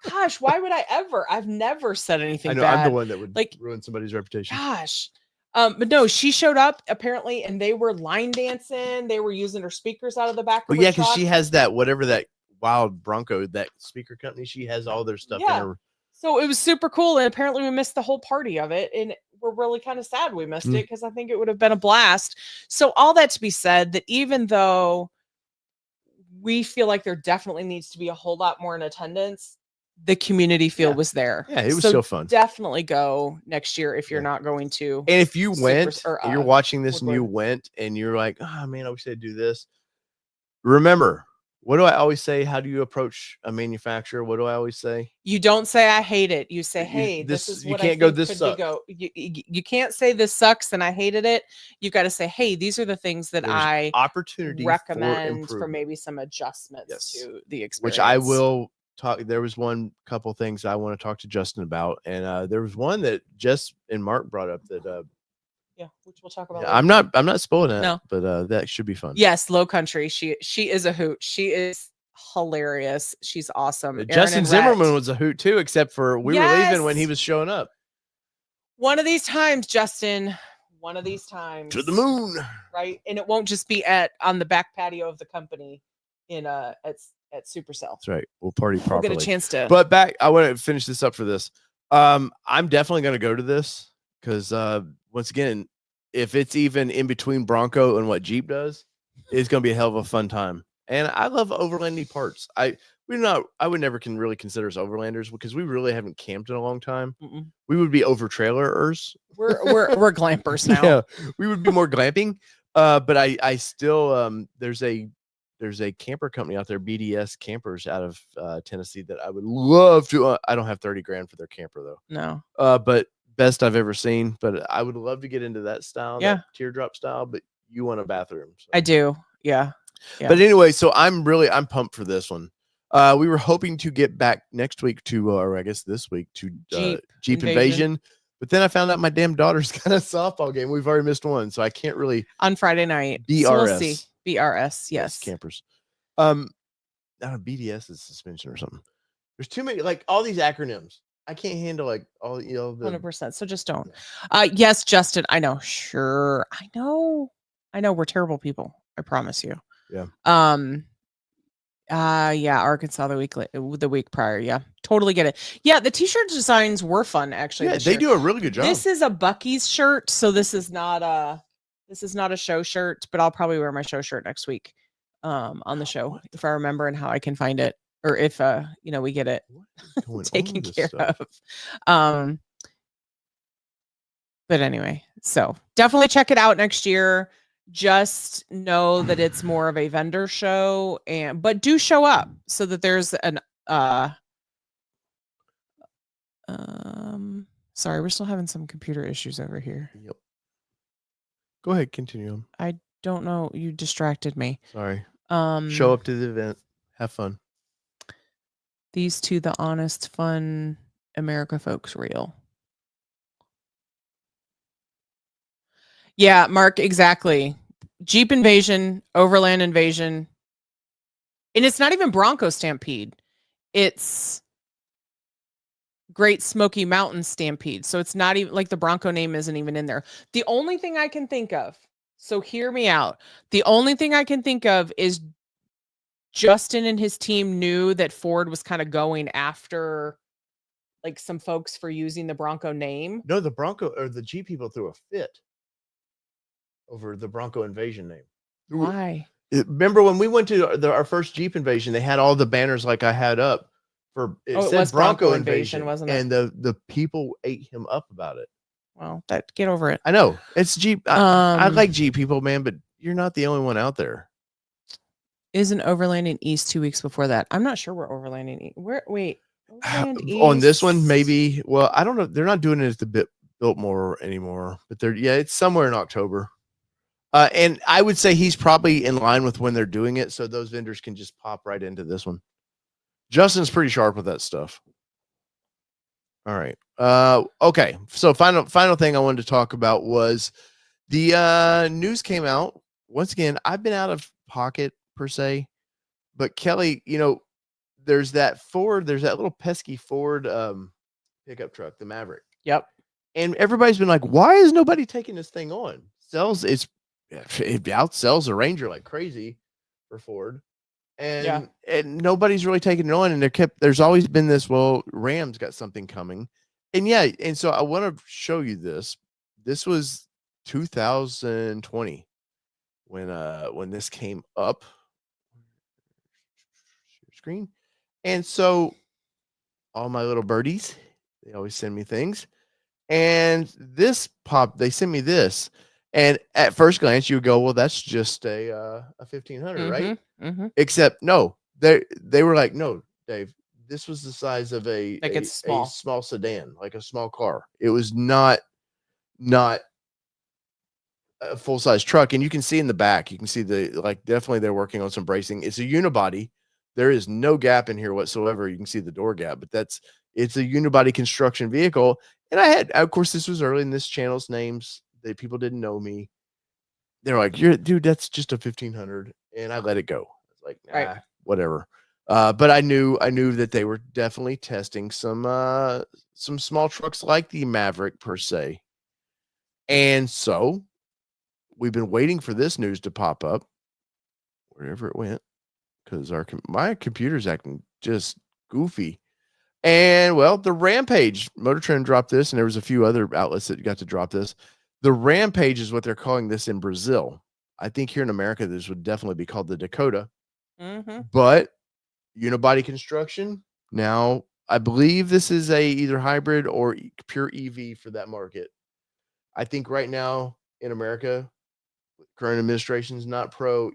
gosh, why would I ever? I've never said anything. I know bad. I'm the one that would ruin somebody's reputation. Gosh. But no, she showed up apparently, and they were line dancing. They were using her speakers out of the back. Well, yeah, because she has that that wild Bronco, that speaker company. She has all their stuff in her. So it was super cool, and apparently we missed the whole party of it, and we're really kind of sad we missed it because I think it would have been a blast. So all that to be said, that even though we feel like there definitely needs to be a whole lot more in attendance, the community feel was there. Yeah, it was still fun. Definitely go next year if you're not going to. And if you went, you're watching this Woodward. And you went and you're like, oh man, I wish I'd do this. Remember, what do I always say? How do you approach a manufacturer? What do I always say? You don't say I hate it. You say, hey, this is what you can't I go. This sucks. You can't say this sucks and I hated it. You've got to say, hey, these are the things that I recommend for maybe some adjustments to the experience. Which I will talk. There was one couple things I want to talk to Justin about, and there was one that Jess and Mark brought up that. Which we'll talk about. I'm not spoiling it, but that should be fun. Yes, Low Country. She is a hoot. She is hilarious. She's awesome. Justin Zimmerman was a hoot too, except for we were leaving when he was showing up. One of these times, Justin. One of these times. To the moon. Right, and it won't just be on the back patio of the company at Supercell. That's right. We'll party properly. We'll get a chance to. But I want to finish this up for this. I'm definitely going to go to this because once again, if it's even in between Bronco and what Jeep does, it's going to be a hell of a fun time. And I love overlanding parts. I would never really consider us overlanders because we really haven't camped in a long time. We would be over trailerers. We're glampers now. Yeah, we would be more glamping. But I still there's a camper company out there, BDS Campers out of Tennessee, that I would love to. I don't have 30 grand for their camper though. No. But best I've ever seen. But I would love to get into that style, that teardrop style. But you want a bathroom. So. I do. Yeah. But anyway, so I'm pumped for this one. We were hoping to get back next week to, or I guess this week to Jeep Invasion. But then I found out my damn daughter's got a softball game. We've already missed one, so I can't really on Friday night. BRS, so we'll see. BRS, yes. Campers. BDS is suspension or something. There's too many, like all these acronyms. I can't handle like all 100%. So just don't. Yes, Justin. I know. Sure, I know. We're terrible people. I promise you. Yeah. Arkansas the week prior. Yeah, totally get it. Yeah, the t-shirt designs were fun actually. Yeah, they do a really good job. This is a Bucky's shirt, so this is not a show shirt, but I'll probably wear my show shirt next week on the show if I remember and how I can find it, or if we get it taken care of. But anyway, so definitely check it out next year. just know that it's more of a vendor show, but do show up so that there's an sorry, we're still having some computer issues over here. Yep. Go ahead, continue. I don't know, you distracted me. Sorry. Show up to the event, have fun. These two, the honest, fun America folks reel. Yeah, Mark, exactly. Jeep Invasion, Overland Invasion. And it's not even Bronco Stampede. It's Great Smoky Mountain Stampede. So it's not even like the Bronco name isn't even in there. The only thing I can think of, so hear me out. The only thing I can think of is Justin and his team knew that Ford was kind of going after like some folks for using the Bronco name. No, the Bronco or the Jeep people threw a fit over the Bronco Invasion name. Why? Remember when we went to our first Jeep Invasion, they had all the banners like I had up for it said was Bronco Invasion, wasn't it? and the people ate him up about it. Well, get over it. I know it's Jeep. I like Jeep people, man, but you're not the only one out there. Isn't Overlanding East 2 weeks before that? I'm not sure where Overlanding East. Wait. Overland On this one, East? maybe. Well, I don't know. They're not doing it at the Biltmore anymore, but it's somewhere in October. And I would say he's probably in line with when they're doing it, so those vendors can just pop right into this one. Justin's pretty sharp with that stuff. All right. Okay. So final thing I wanted to talk about was the news came out. Once again, I've been out of pocket per se, but Kelly, there's that little pesky Ford pickup truck, the Maverick. Yep. And everybody's been like, why is nobody taking this thing on? It outsells a Ranger like crazy for Ford. And nobody's really taking it on. And there's always been this, well, Ram's got something coming. And so I want to show you this. This was 2020 when this came up. Screen. And so all my little birdies, they always send me things. And they sent me this. And at first glance, you would go, well, that's just a 1500, right? Mm-hmm. Except no, they were like, no, Dave, this was the size of a small sedan, like a small car. It was not a full-size truck. And you can see in the back, you can see definitely they're working on some bracing. It's a unibody. There is no gap in here whatsoever. You can see the door gap, but it's a unibody construction vehicle. And of course, this was early in this channel's names. People didn't know me. They're like, dude, that's just a 1500. And I let it go. I was like, nah, right. Whatever. But I knew that they were definitely testing some small trucks like the Maverick per se. And so we've been waiting for this news to pop up wherever it went, because my computer's acting just goofy. And well, the Rampage Motor Trend dropped this, and there was a few other outlets that got to drop this. The Rampage is what they're calling this in Brazil. I think here in America, this would definitely be called the Dakota. Mm-hmm. But unibody construction. Now, I believe this is either hybrid or pure EV for that market. I think right now in America, current administration is not pro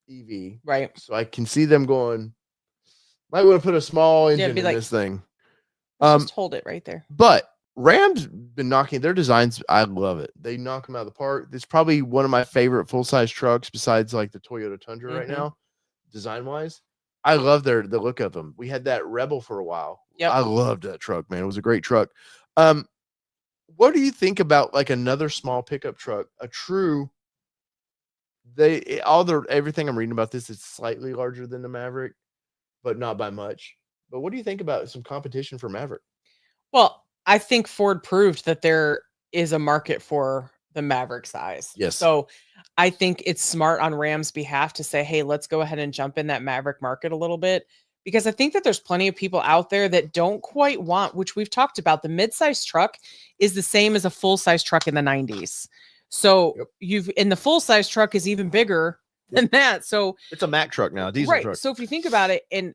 EV. Right. So I can see them going, might want to put a small engine in this thing. Just hold it right there. But Ram's been knocking their designs. I love it. They knock them out of the park. It's probably one of my favorite full-size trucks besides like the Toyota Tundra right now, design-wise. I love the look of them. We had that Rebel for a while. Yep. I loved that truck, man. It was a great truck. What do you think about like another small pickup truck, a true everything I'm reading about this is slightly larger than the Maverick, but not by much. But what do you think about some competition for Maverick? Well, I think Ford proved that there is a market for the Maverick size. Yes. So I think it's smart on Ram's behalf to say, hey, let's go ahead and jump in that Maverick market a little bit, because I think that there's plenty of people out there that don't quite want, which we've talked about, the midsize truck is the same as a full-size truck in the 90s. So the full-size truck is even bigger than that. So it's a Mack truck now, a diesel truck. So if you think about it, and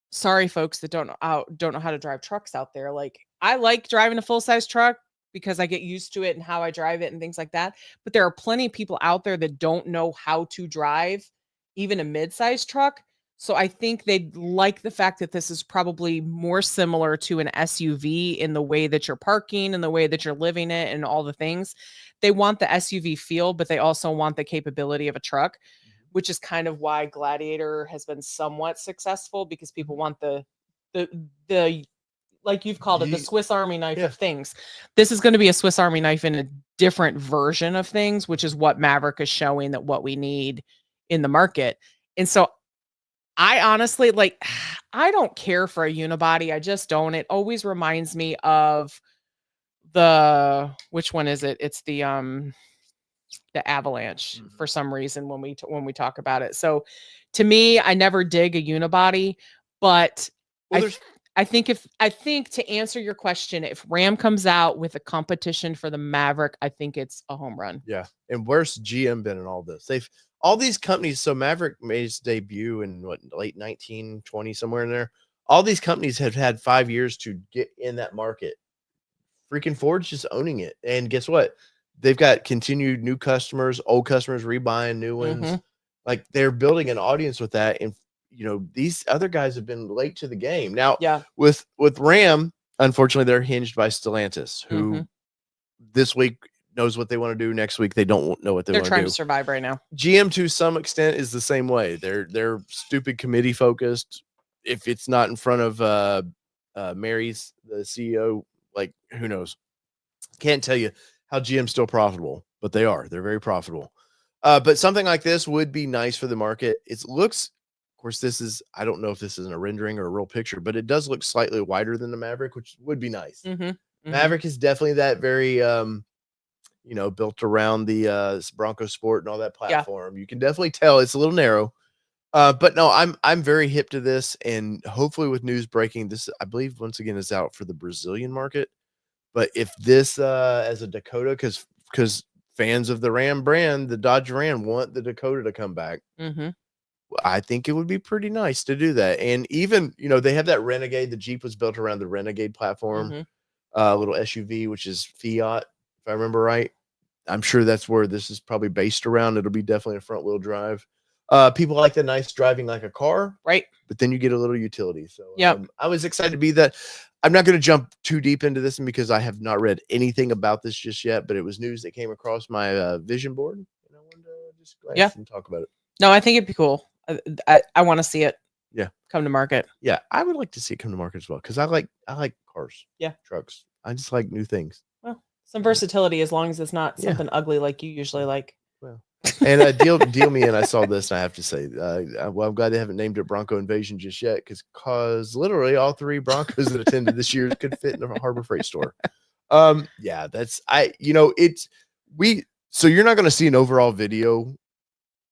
sorry, folks that don't know how to drive trucks out there. Like, I like driving a full-size truck. because I get used to it and how I drive it and things like that. But there are plenty of people out there that don't know how to drive even a mid-sized truck. So I think they'd like the fact that this is probably more similar to an SUV in the way that you're parking and the way that you're living it and all the things. They want the SUV feel, but they also want the capability of a truck, which is kind of why Gladiator has been somewhat successful, because people want the like you've called it, the Swiss Army knife of things. This is going to be a Swiss Army knife in a different version of things, which is what Maverick is showing that what we need in the market. And so I honestly, like, I don't care for a unibody. I just don't. It always reminds me of which one is it? It's the Avalanche for some reason when we talk about it. So to me, I never dig a unibody, but I think to answer your question, if Ram comes out with a competition for the Maverick, I think it's a home run. Yeah. And where's GM been in all this? All these companies. So Maverick made its debut in late 1920, somewhere in there. All these companies have had 5 years to get in that market. Freaking Ford's just owning it. And guess what? They've got continued new customers, old customers rebuying new ones. Like, they're building an audience with that. And these other guys have been late to the game. Now, with Ram, unfortunately, they're hinged by Stellantis, who this week knows what they want to do. Next week, they don't know what they're trying to survive right now. GM, to some extent, is the same way. They're stupid committee focused. If it's not in front of Mary's, the CEO, like, who knows? Can't tell you how GM's still profitable, but they are. They're very profitable. But something like this would be nice for the market. It looks, of course, I don't know if this is a rendering or a real picture, but it does look slightly wider than the Maverick, which would be nice. Maverick is definitely that very, built around the Bronco Sport and all that platform. You can definitely tell it's a little narrow. But no, I'm very hip to this, and hopefully with news breaking, this, I believe, once again, is out for the Brazilian market. But if this as a Dakota, because fans of the Ram brand, the Dodge Ram, want the Dakota to come back, I think it would be pretty nice to do that. And even, they have that Renegade. The Jeep was built around the Renegade platform, little SUV, which is Fiat, if I remember right. I'm sure that's where this is probably based around. It'll be definitely a front wheel drive. People like the nice driving like a car, right? But then you get a little utility. So I was excited to be that. I'm not going to jump too deep into this because I have not read anything about this just yet, but it was news that came across my vision board, and I wanted to just glance and talk about it. No, I think it'd be cool. I want to see it. Come to market. Yeah, I would like to see it come to market as well, because I like cars. Yeah, trucks. I just like new things. Well, some versatility, as long as it's not something ugly like you usually like. Well. And deal me in. I saw this, and I have to say, well, I'm glad they haven't named it Bronco Invasion just yet, because literally all 3 Broncos that attended this year could fit in a Harbor Freight store. Yeah, that's so you're not going to see an overall video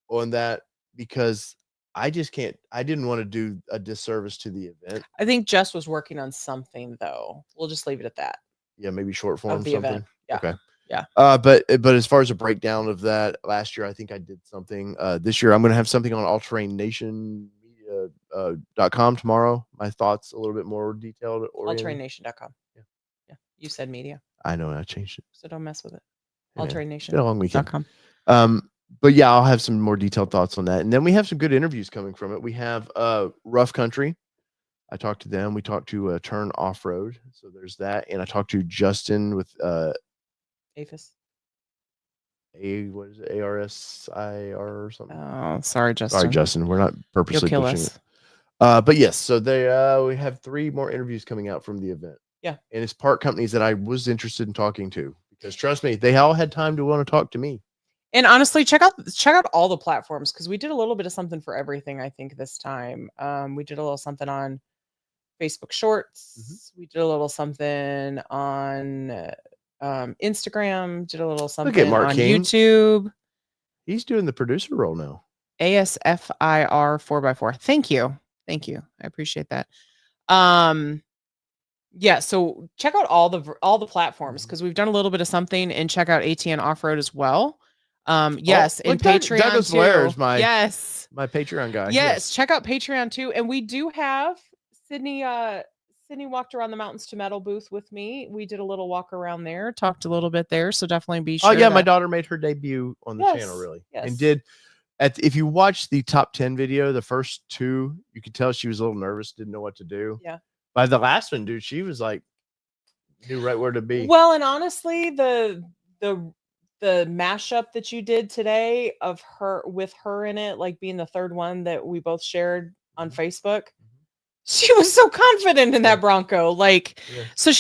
on that, because I just can't. I didn't want to do a disservice to the event. I think Jess was working on something, though. We'll just leave it at that. Yeah, maybe short form of the something. Event. Yeah. Okay. Yeah. But as far as a breakdown of that, last year I think I did something. This year I'm going to have something on allterrainnationmedia.com tomorrow. My thoughts a little bit more detailed. Allterrainnation.com. Yeah. You said media. I know, I changed it. So don't mess with it. Allterrainnation.com. Been a long weekend. But yeah, I'll have some more detailed thoughts on that. And then we have some good interviews coming from it. We have Rough Country. I talked to them. We talked to Turn Offroad. So there's that. And I talked to Justin with AFIS. What is it? ARSIR or something? Oh, sorry, Justin. Sorry, Justin. We're not purposely pushing us. It. But yes, so we have 3 more interviews coming out from the event. Yeah. And it's part companies that I was interested in talking to, because trust me, they all had time to want to talk to me. And honestly, check out all the platforms, because we did a little bit of something for everything, I think, this time. We did a little something on Facebook Shorts. We did a little something on Instagram, did a little something on King. YouTube. He's doing the producer role now. ASFIR 4x4. Thank you. I appreciate that. Yeah, so check out all the platforms, because we've done a little bit of something, and check out ATN Offroad as well. Yes, and Patreon Douglas too. Blair is my my Patreon guy. Yes, check out Patreon too. And we do have Sydney Then he walked around the Mountains to Metal booth with me. We did a little walk around there, talked a little bit there. So definitely be sure. Oh yeah, my daughter made her debut on the channel, really, and did. If you watch the top 10 video, the first 2, you could tell she was a little nervous, didn't know what to do. Yeah. By the last one, dude, she was like, knew right where to be. Well, and honestly, the mashup that you did today of her with her in it, like being the third one that we both shared on Facebook, she was so confident in that Bronco. Like, so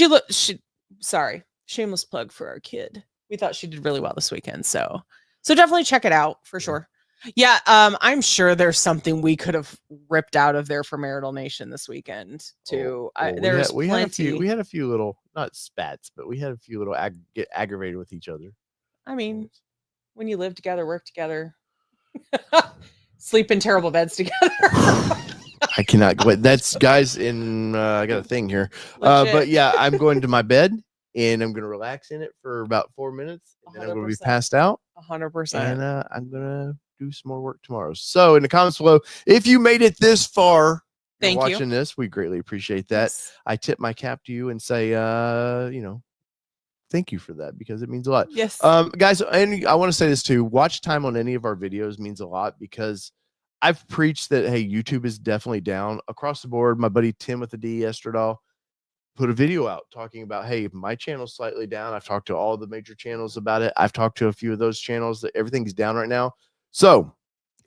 sorry, shameless plug for our kid. We thought she did really well this weekend. So definitely check it out for sure. Yeah. I'm sure there's something we could have ripped out of there for Marital Nation this weekend too. We had a few little, not spats, but we had a few little get aggravated with each other. I mean, when you live together, work together, sleep in terrible beds together. I cannot wait. That's guys in I got a thing here. But yeah, I'm going to my bed and I'm going to relax in it for about 4 minutes. And then I'm going to be passed out. 100%. And I'm going to do some more work tomorrow. So in the comments below, if you made it this far, watching this, we greatly appreciate that. Yes. I tip my cap to you and say, thank you for that because it means a lot. Yes. Guys, and I want to say this too. Watch time on any of our videos means a lot because I've preached that, hey, YouTube is definitely down across the board. My buddy Tim with the D Estradal put a video out talking about, hey, my channel's slightly down. I've talked to all the major channels about it. I've talked to a few of those channels that everything's down right now. So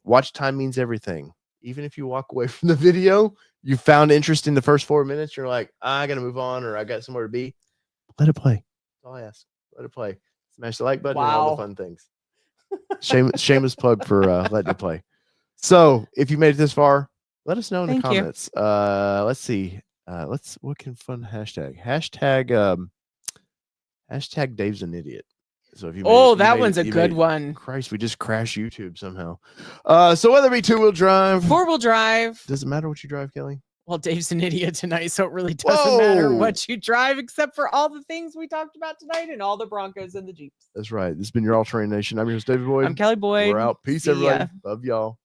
watch time means everything. Even if you walk away from the video, you found interest in the first 4 minutes. You're like, I got to move on or I got somewhere to be. Let it play. That's all I ask. Let it play. Smash the like button and all the fun things. Shameless plug for letting it play. So if you made it this far, let us know in the comments. Let's see. What can fun hashtag? Hashtag Dave's an idiot. So if you that one's a good one. Christ, we just crashed YouTube somehow. So whether it be 2-wheel drive, 4-wheel drive. Does it matter what you drive, Kelly? Well, Dave's an idiot tonight, so it really doesn't matter what you drive, except for all the things we talked about tonight and all the Broncos and the Jeeps. That's right. This has been your All Terrain Nation. I'm your host, David Boyd. I'm Kelly Boyd. We're out. Peace, everybody. Love y'all.